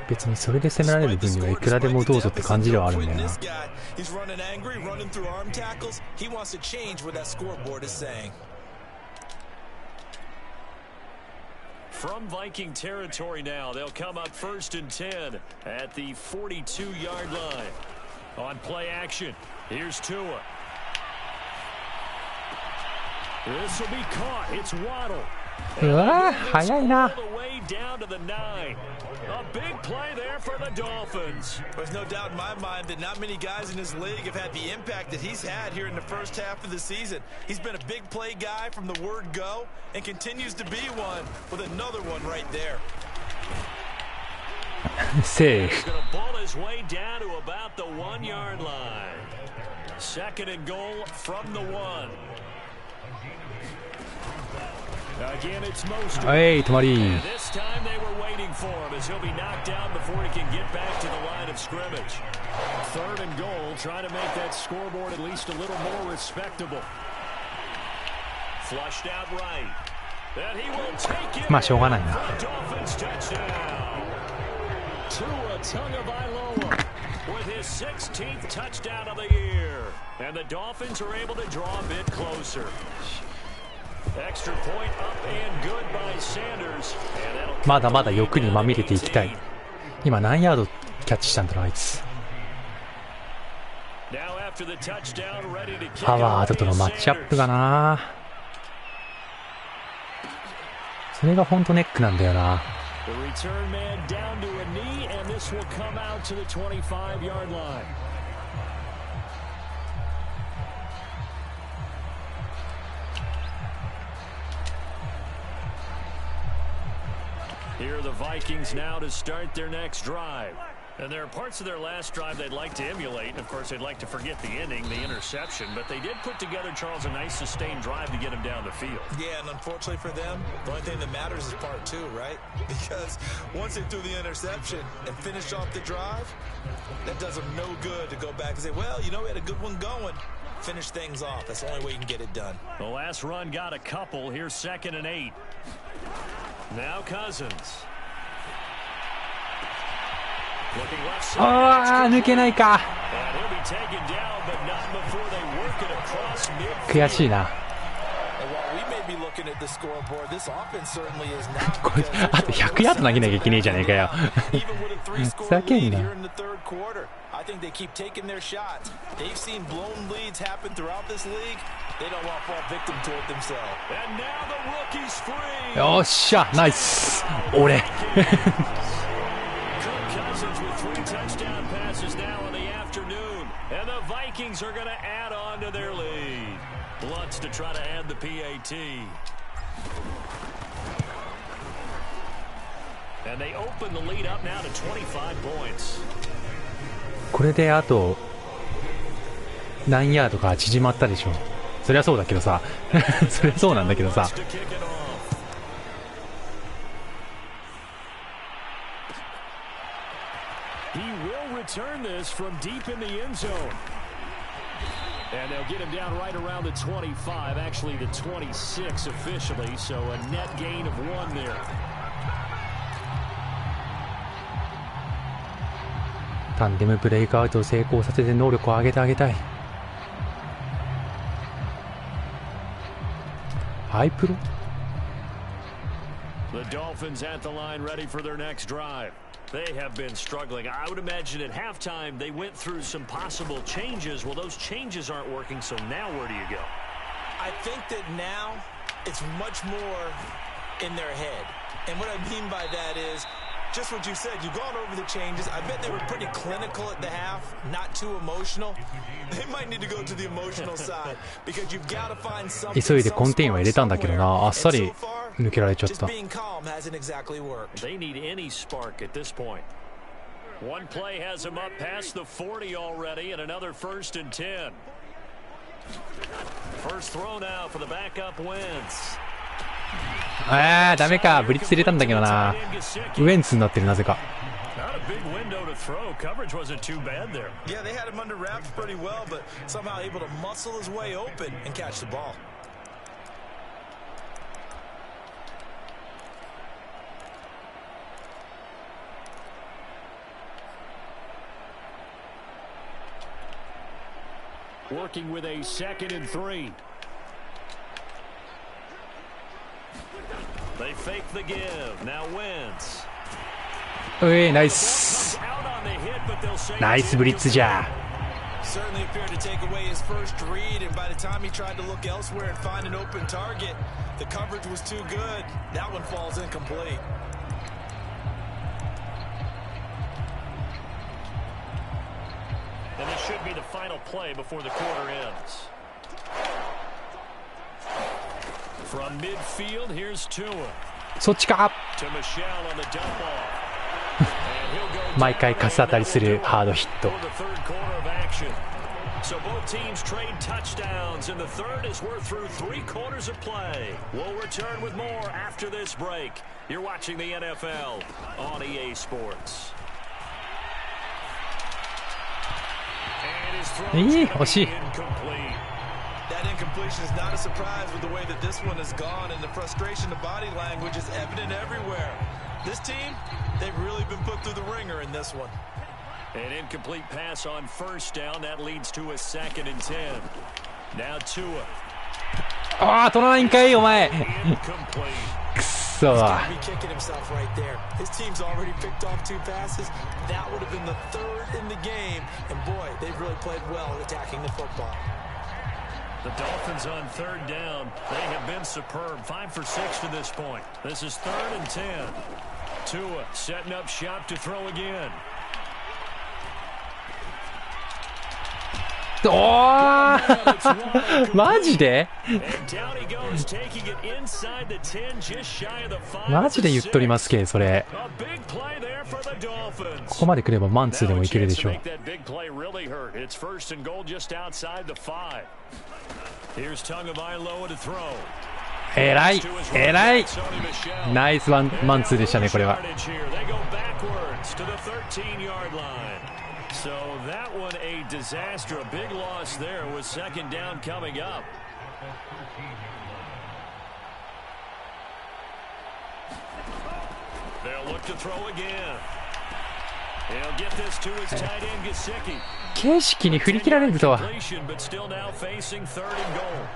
別にそれで攻められる分にはいくらでもどうぞって感じではあるんだよな。From Viking territory now, they'll come up 1st and 10 at the 42-yard line. On play action, here's Tua. This will be caught. It's Waddle. うわー、早いな。A big play there for the Dolphins. There's no doubt in my mind that not many guys in this league have had the impact that he's had here in the first half of the season. He's been a big play guy from the word go and continues to be one with another one right there. Safe. He's going to ball his way down to about the 1-yard line. 2nd and goal from the 1. Again, it's most. Hey, Tomari. This time they were waiting for him as he'll be knocked down before he can get back to the line of scrimmage. 3rd and goal, trying to make that scoreboard at least a little more respectable. Flushed out right. And he will take it. まあしょうがないな。Dolphins touchdown. Tua Tagovailoa with his 16th touchdown of the year. And the Dolphins are able to draw a bit closer. Extra point up and good by Sanders. まだまだ欲にまみれていきたい。今何ヤードキャッチしたんだろうあいつ。パワードとのマッチアップがな。それが本当ネックなんだよな。Here are the Vikings now to start their next drive. And there are parts of their last drive they'd like to emulate. And of course, they'd like to forget the inning, the interception. But they did put together, Charles, a nice sustained drive to get him down the field. Yeah, and unfortunately for them, the only thing that matters is part 2, right? Because once they threw the interception and finished off the drive, that does them no good to go back and say, well, you know, we had a good one going. Finish things off. That's the only way you can get it done. The last run got a couple. Here's 2nd and 8. Now Cousins. ああ、抜けないか。悔しいな。これあと100ヤード投げなきゃいけねえじゃねえかよ。ふざけんな。I think they keep taking their shots. They've seen blown leads happen throughout this league. They don't want to fall victim to it themselves. And now the rookie's free. よっしゃ、ナイス。俺。Cousins with 3 touchdown passes now in the afternoon. And the Vikings are going to add on to their lead. Lutz to try to add the PAT. And they open the lead up now to 25 points. これであと何ヤードか縮まったでしょ。そりゃそうだけどさ。そりゃそうなんだけどさ。He will return this from deep in the end zone. And they'll get him down right around the 25, actually the 26 officially, so a net gain of 1 there. タンデムブレイクアウトを成功させて能力を上げてあげたい。ハイプロ The Dolphins at the line ready for their next drive. They have been struggling. I would imagine at halftime they went through some possible changes. Well, those changes aren't working, so now where do you go? I think that now it's much more in their head. And what I mean by that is just what you said. You've gone over the changes. I bet they were pretty clinical at the half, not too emotional. They might need to go to the emotional side because you've got to find something. 急いでコンテインは入れたんだけどな、あっさり抜けられちゃった。 Just being calm hasn't exactly worked. They need any spark at this point. One play has them up past the 40 already, and another 1st and 10. ダメか。ブリッツ入れたんだけどな。ウエンツになってる、なぜか。Working with a 2nd and 3. They fake the give. Now wins. ナイス。ナイスブリッツじゃ。Certainly appeared to take away his first read, and by the time he tried to look elsewhere and find an open target, the coverage was too good. That one falls incomplete. And this should be the final play before the quarter ends. From midfield, here's Tua. そっちか。毎回カス当たりするハードヒット。So both teams trade touchdowns, and the third is worth through 3 quarters of play. We'll return with more after this break. You're watching the NFL on EA Sports. 惜しい。 That incompletion is not a surprise with the way that this one has gone, and the frustration, the body language is evident everywhere. This team, they've really been put through the ringer in this one. An incomplete pass on first down. That leads to a 2nd and 10. Now Tua. 取らないんかいお前。くそ。He's kicking himself right there. His team's already picked off 2 passes. That would have been the 3rd in the game. And boy, they've really played well attacking the football. The Dolphins on 3rd down. They have been superb. 5 for 6 to this point. This is 3rd and 10. Tua setting up shop to throw again. マジでマジで言っとりますけそれ。ここまで来ればマンツーでもいけるでしょう。えらいえらい。ナイスマンツーでしたねこれは。So that one a disaster, a big loss there with 2nd down coming up. They'll look to throw again. He'll get this to his tight end Gesicki. 景色に振り切られるとは。But still now facing 3rd and goal.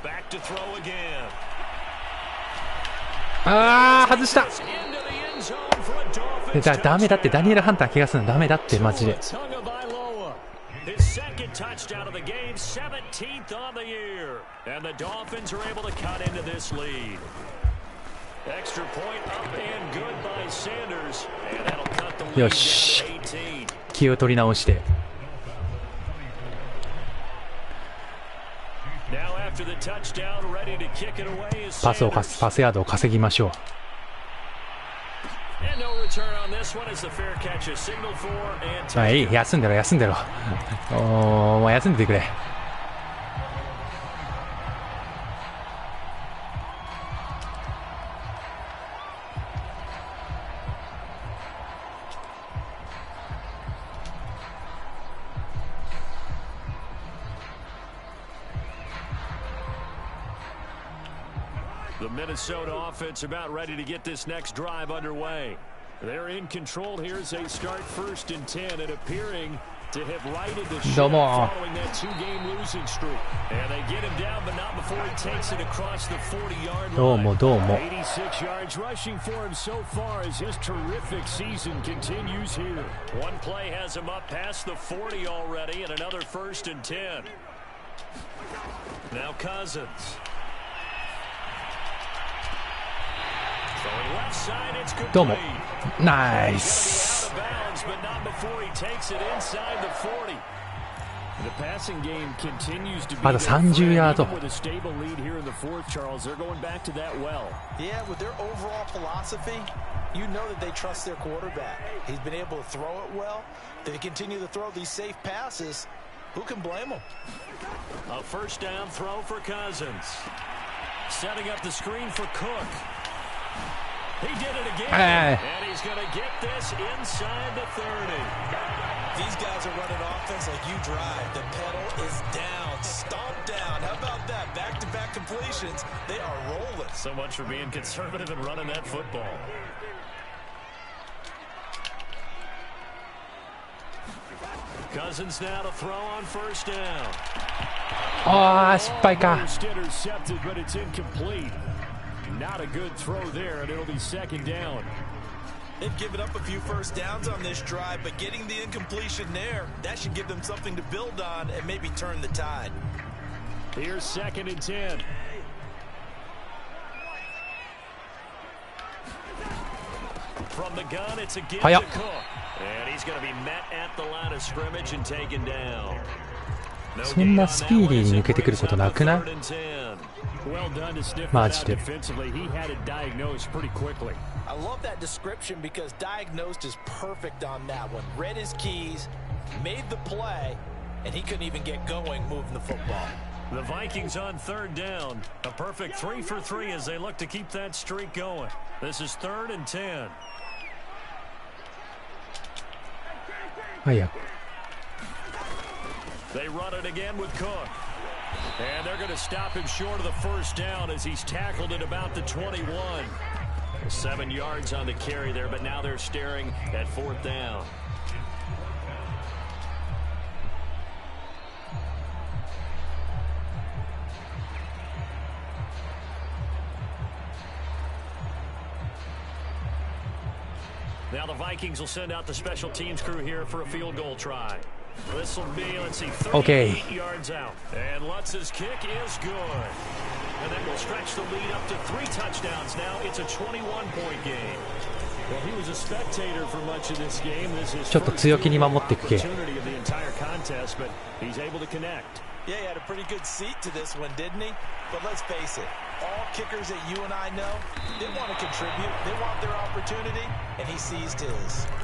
Back to throw again. 外した。ダメだってダニエル・ハンター怪我するのダメだってマジで。よし気を取り直してパスヤードを稼ぎましょう。はい、休んでろ休んでろ。もう休んでてくれ。The Minnesota offense about ready to get this next drive underway. They're in control here as they start 1st and 10 and appearing to have righted the ship following that 2-game losing streak. And they get him down, but not before he takes it across the 40-yard line. 86 yards rushing for him so far as his terrific season continues here. One play has him up past the 40 already, and another 1st and 10. Now Cousins. Left side, it's complete. どうもナイス。 But not before he takes it inside the 40. The passing game continues to be まだ30ヤード。 with a stable lead here in the 4th, Charles. They're going back to that well. Yeah, with their overall philosophy, You know that they trust their quarterback. He's been able to throw it well. They continue to throw these safe passes. Who can blame them? A first down throw for Cousins. Setting up the screen for Cook. He did it again. And he's going to get this inside the 30. These guys are running offense like you drive. The pedal is down, stomped down. How about that? Back-to-back completions. They are rolling. So much for being conservative and running that football. Cousins now to throw on first down. ああ、失敗か。 Intercepted, but it's incomplete. Not a good throw there, and it'll be second down. They've given up a few first downs on this drive, but getting the incompletion there, that should give them something to build on and maybe turn the tide. Here's 2nd and 10. From the gun, it's again to Cook. And he's going to be met at the line of scrimmage and taken down. そんなスピーディーに抜けてくることなくない？マジで。I love that description because diagnosed is perfect on that one. Read his keys, made the play, and he couldn't even get going moving the football. The Vikings on 3rd down. A perfect 3 for 3 as they look to keep that streak going. This is 3rd and 10. はいや。 They run it again with Cook. And they're going to stop him short of the first down as he's tackled at about the 21. 7 yards on the carry there, but now they're staring at 4th down. Now the Vikings will send out the special teams crew here for a field goal try. This will be, let's see, 38 yards out. And Lutz's kick is good. And then we'll stretch the lead up to 3 touchdowns now. It's a 21-point game. Well, he was a spectator for much of this game. This is ちょっと強気に守っていくけ。 opportunity of the entire contest, but he's able to connect. Yeah, he had a pretty good seat to this one, didn't he? But let's face it, all kickers that you and I know, they want to contribute. They want their opportunity, and he seized his.「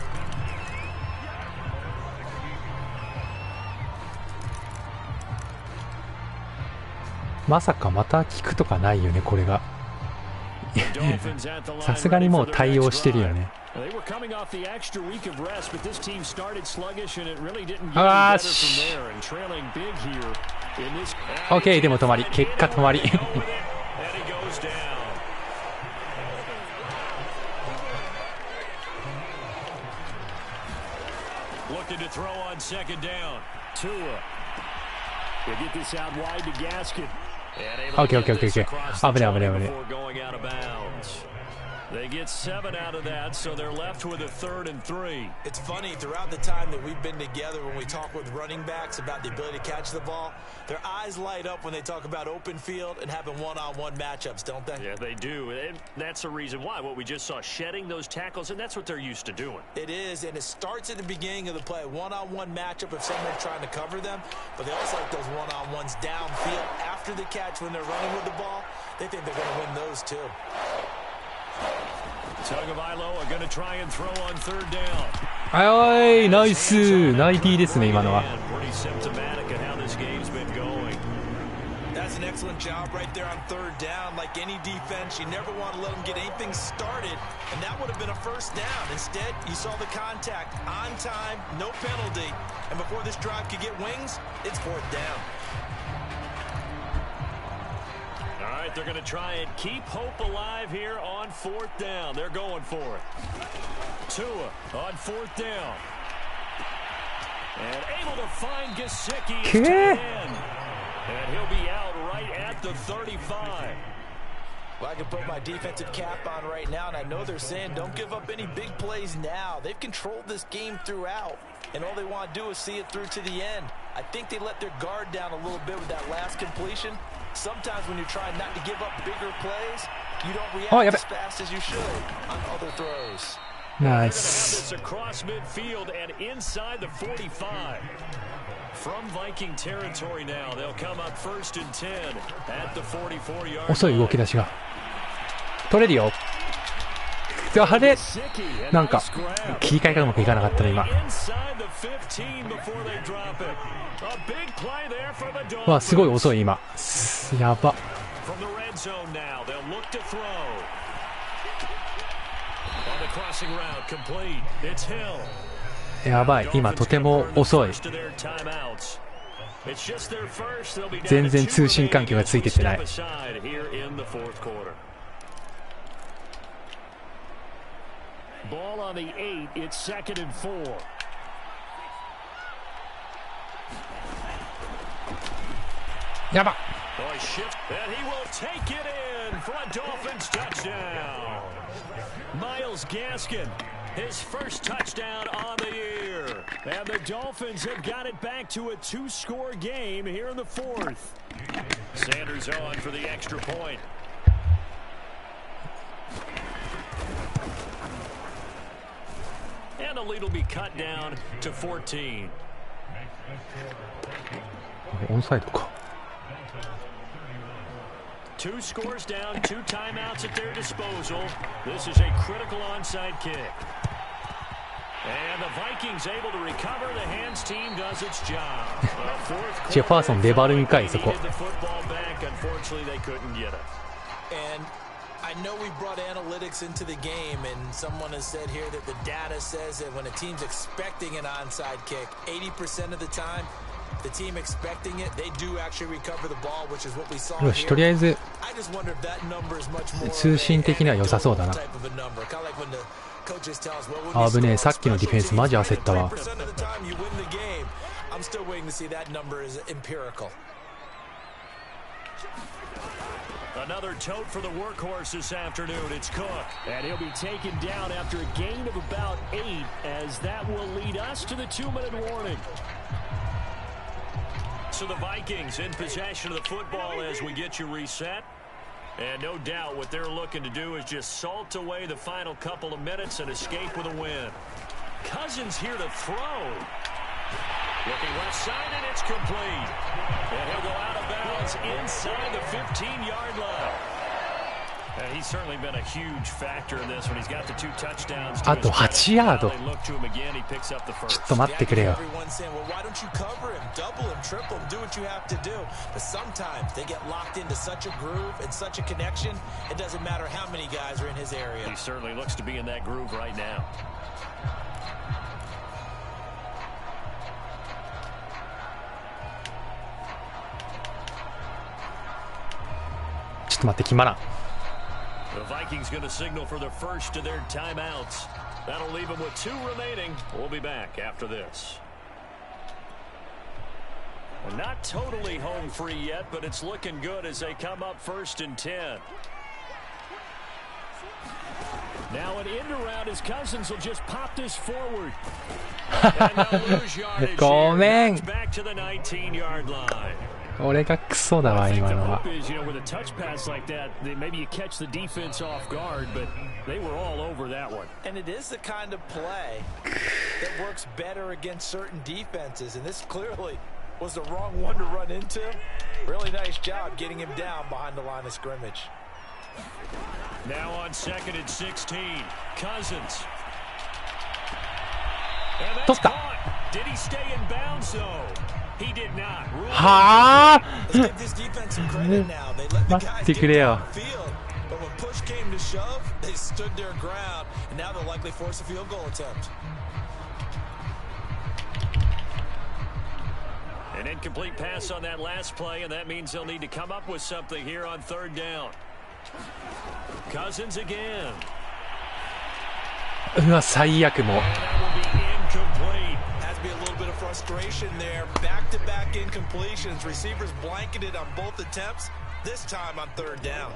まさかまた聞くとかないよね、これが。さすがにもう対応してるよね。あーし。OK、でも止まり。結果止まり。OK。危ない。They get 7 out of that, so they're left with a 3rd and 3. It's funny, throughout the time that we've been together, when we talk with running backs about the ability to catch the ball, their eyes light up when they talk about open field and having one-on-one matchups, don't they? Yeah, they do. And that's the reason why. What we just saw, shedding those tackles, and that's what they're used to doing. It is, and it starts at the beginning of the play. One-on-one matchup if someone's trying to cover them, but they also like those one-on-ones downfield after the catch when they're running with the ball. They think they're going to win those, too. Tagovailoa are going to try and throw on 3rd down. はい、ナイス。ナイティーですね、今のは。Pretty symptomatic of how this game's been going. That's an excellent job right there on 3rd down. Like any defense, you never want to let them get anything started, and that would have been a first down. Instead, you saw the contact on time, no penalty, and before this drive could get wings, it's 4th down. All right, they're going to try and keep hope alive here on 4th down. They're going for it. Tua on 4th down. And able to find Gesicki. And he'll be out right at the 35. Well, I can put my defensive cap on right now, and I know they're saying don't give up any big plays now. They've controlled this game throughout, and all they want to do is see it through to the end. I think they let their guard down a little bit with that last completion. Sometimes when you're trying not to give up bigger plays, you don't react as fast as you should on other throws. Nice. They're going to have this across midfield and inside the 45. From Viking territory now, they'll come up 1st and 10 at the 44-yard line. 遅い動き出しが。取れるよ。あれなんか切り替えがうまくいかなかったね今。わすごい遅い今。やば。やばい今とても遅い。全然通信環境がついててない。Ball on the 8, it's 2nd and 4. やば。 And he will take it in for a Dolphins touchdown. Myles Gaskin, his first touchdown on the year. And the Dolphins have got it back to a 2-score game here in the 4th. Sanders on for the extra point. And the lead will be cut down to 14. オンサイドか。2 scores down, 2 timeouts at their disposal. This is a critical onside kick. And the Vikings able to recover. The hands team does its job. ジェファーソン粘るんかいそこ。 Unfortunately, they couldn't get it. And I know we brought analytics into the game, and someone has said here that the data says that when a team's expecting an onside kick, 80% of the time, the team expecting it, they do actually recover the ball, which is what we saw here. とりあえず I just wonder if that number is much more 通信的には良さそうだな。危ねえ、さっきのディフェンスマジ焦ったわ。 I'm still waiting to see that number is empirical. Another tote for the workhorse this afternoon. It's Cook. And he'll be taken down after a gain of about 8, as that will lead us to the 2-minute warning. So the Vikings in possession of the football as we get you reset. And no doubt what they're looking to do is just salt away the final couple of minutes and escape with a win. Cousins here to throw. Looking left side, and it's complete. And he'll go out of bounds inside the 15-yard line. And he's certainly been a huge factor in this when he's got the 2 touchdowns. あと8ヤード。ちょっと待ってくれよ。 Why don't you cover him, double him, triple him, do what you have to do? But sometimes they get locked into such a groove and such a connection, it doesn't matter how many guys are in his area. He certainly looks to be in that groove right now. ちょっと待って決まらん。 The Vikings going to signal for the first of their timeouts. That'll leave them with 2 remaining. We'll be back after this. Well, not totally home free yet, but it's looking good as they come up 1st and 10. Now an end around as Cousins will just pop this forward. And they'll lose yardage here. Back to the 19-yard line. 俺がクソだわ今のは。 With a touch pass like that, maybe you catch the defense off guard, but they were all over that one. And it is the kind of play that works better against certain defenses, and this clearly was the wrong one to run into. Really nice job getting him down behind the line of scrimmage. Now on 2nd and 16, Cousins. And that's caught. Did he stay in bounds though? He did not. はあ。 Let's give this defense some credit now. They let the guys get down the field, but when push came to shove, they stood their ground, and now they'll likely force a field goal attempt. An incomplete pass on that last play, and that means they'll need to come up with something here on 3rd down. Cousins again. うわ最悪もう。 Be a little bit of frustration there. Back-to-back incompletions. Receivers blanketed on both attempts. This time on 3rd down.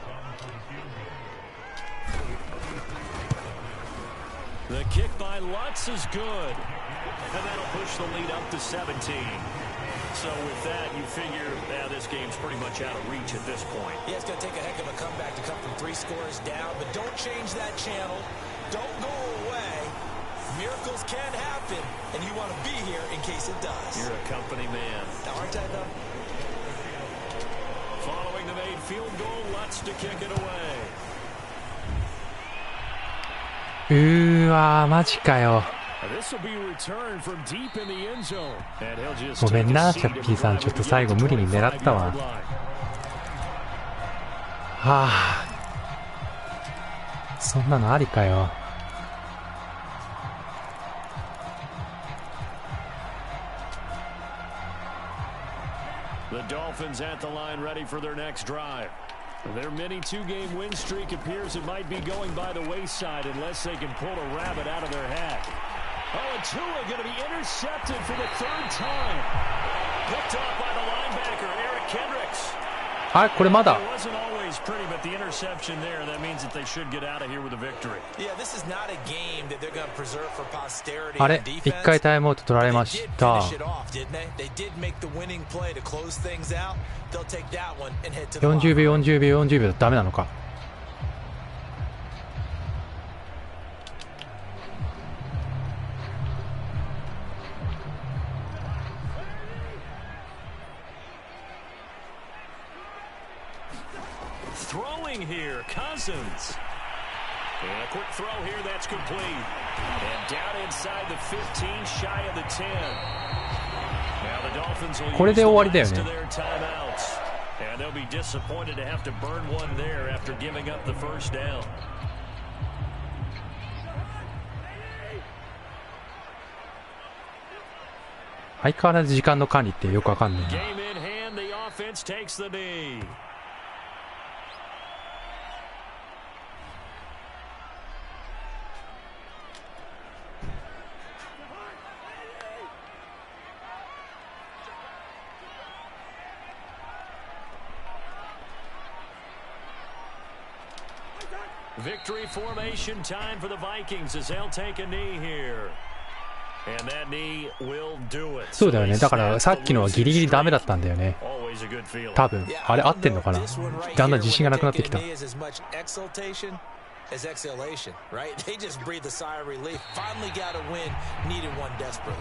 The kick by Lutz is good, and that'll push the lead up to 17. So with that, you figure this game's pretty much out of reach at this point. Yeah, it's going to take a heck of a comeback to come from 3 scores down, but don't change that channel. Don't go away. Miracles can happen, and you want to be here in case it does. You're a company man. Aren't I, though? Following the made field goal, Lutz to kick it away. わー、マジかよ。ごめんな、チャッピーさん。ちょっと最後無理に狙ったわ。はあ、そんなのありかよ。The Dolphins at the line ready for their next drive. Their mini two-game win streak appears it might be going by the wayside unless they can pull a rabbit out of their hat. Oh, and Tua going to be intercepted for the third time. Picked off by the linebacker, Eric Kendricks. あれ、これまだ。あれ、一回タイムアウト取られました。40秒、40秒、40秒ダメなのか。Throwing here, Cousins. And a quick throw here, that's complete. And down inside the 15, shy of the 10. Now the Dolphins will use the last of their timeouts. And they'll be disappointed to have to burn one there after giving up the first down. 相変わらず時間の管理ってよくわかんないな。Game in hand, the offense takes the knee. Victory formation time for the Vikings as they'll take a knee here. And that knee will do it. そうだよね。だからさっきのはギリギリダメだったんだよね。多分あれ合ってんのかな。だんだん自信がなくなってきた。As exhalation, right? They just breathed a sigh of relief. Finally got a win, needed one desperately.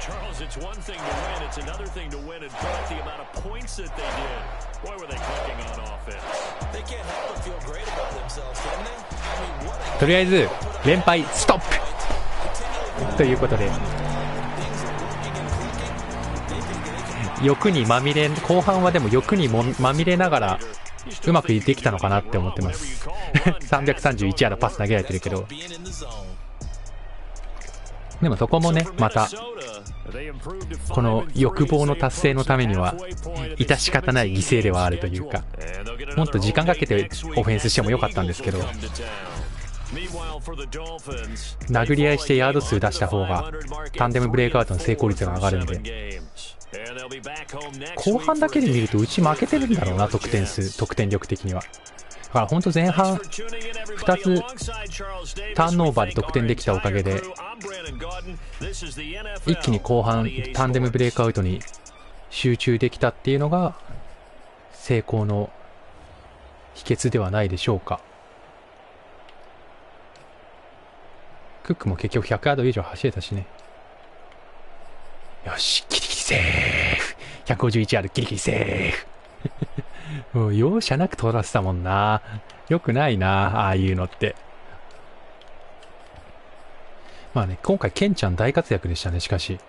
Charles, it's one thing to win, it's another thing to win and put the amount of points that they did. Boy, were they clicking on offense. They can't help but feel great about themselves, can they? I mean, what a とりあえず連敗ストップということで、欲にまみれ、後半はでも欲にもまみれながらうまくできたのかなって思ってます。331ヤードパス投げられてるけど、でもそこもね、またこの欲望の達成のためには致し方ない犠牲ではあるというか、もっと時間かけてオフェンスしてもよかったんですけど、殴り合いしてヤード数出した方がタンデムブレイクアウトの成功率が上がるんで、後半だけで見るとうち負けてるんだろうな、得点力的には。だから本当前半2つターンオーバーで得点できたおかげで一気に後半タンデムブレイクアウトに集中できたっていうのが成功の秘訣ではないでしょうか。クックも結局100ヤード以上走れたしね。よし、ギリギリセーフ。151ヤードギリギリセーフ。もう容赦なく取らせたもんな。よくないな、ああいうのって。まあね、今回ケンちゃん大活躍でしたね。しかし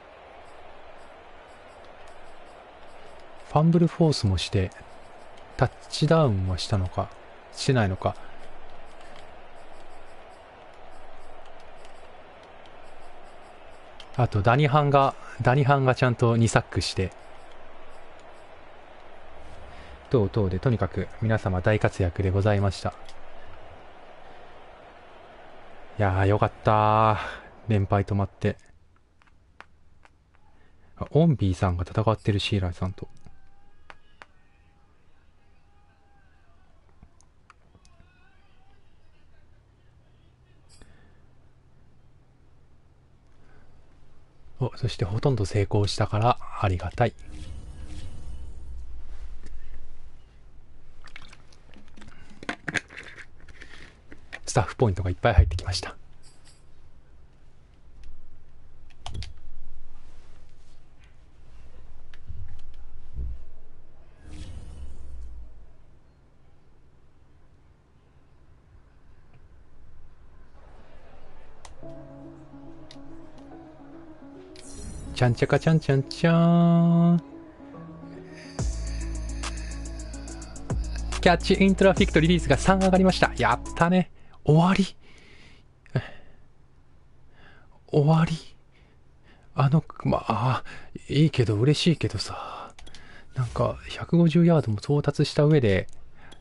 ファンブルフォースもしてタッチダウンはしたのかしてないのか。あとダニハンがちゃんと2サックして等々で、とにかく皆様大活躍でございました。いやーよかったー、連敗止まって。オンビーさんが戦ってる、シーラーさんと。そしてほとんど成功したからありがたい。スタッフポイントがいっぱい入ってきました。ちゃんちゃかちゃんちゃんちゃーん。キャッチイントラフィクトリリースが3上がりました。やったね。終わり。終わり。まあ、いいけど嬉しいけどさ。なんか、150ヤードも到達した上で、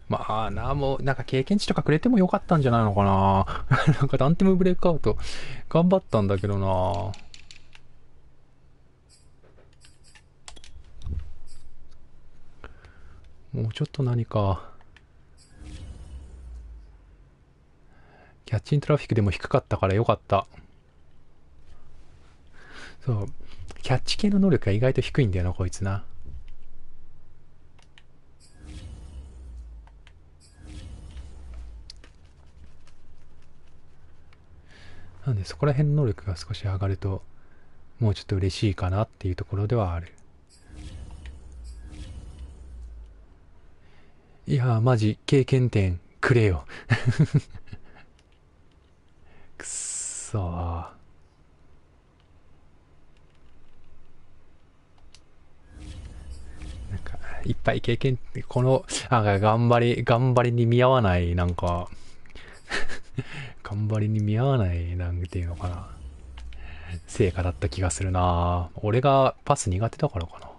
まあもう、なんか経験値とかくれてもよかったんじゃないのかな。なんかダンティムブレイクアウト、頑張ったんだけどな。もうちょっと何か。キャッチイントラフィックでも低かったからよかった。そう。キャッチ系の能力が意外と低いんだよな、こいつな。なんでそこら辺の能力が少し上がると、もうちょっと嬉しいかなっていうところではある。いやー、マジ経験点くれよ。くっそー。なんか、いっぱい経験、この、頑張りに見合わない、なんか、頑張りに見合わない、なんていうのかな。成果だった気がするな。俺がパス苦手だからかな。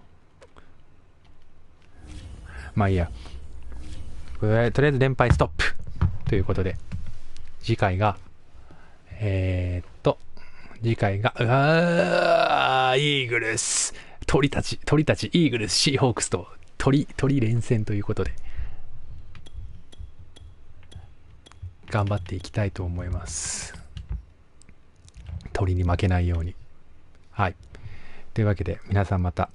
まあいいや。とりあえず連敗ストップということで、次回が、イーグルス、鳥たち、イーグルス、シーホークスと鳥連戦ということで、頑張っていきたいと思います。鳥に負けないように。はい。というわけで、皆さんまた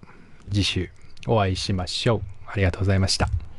次週お会いしましょう。ありがとうございました。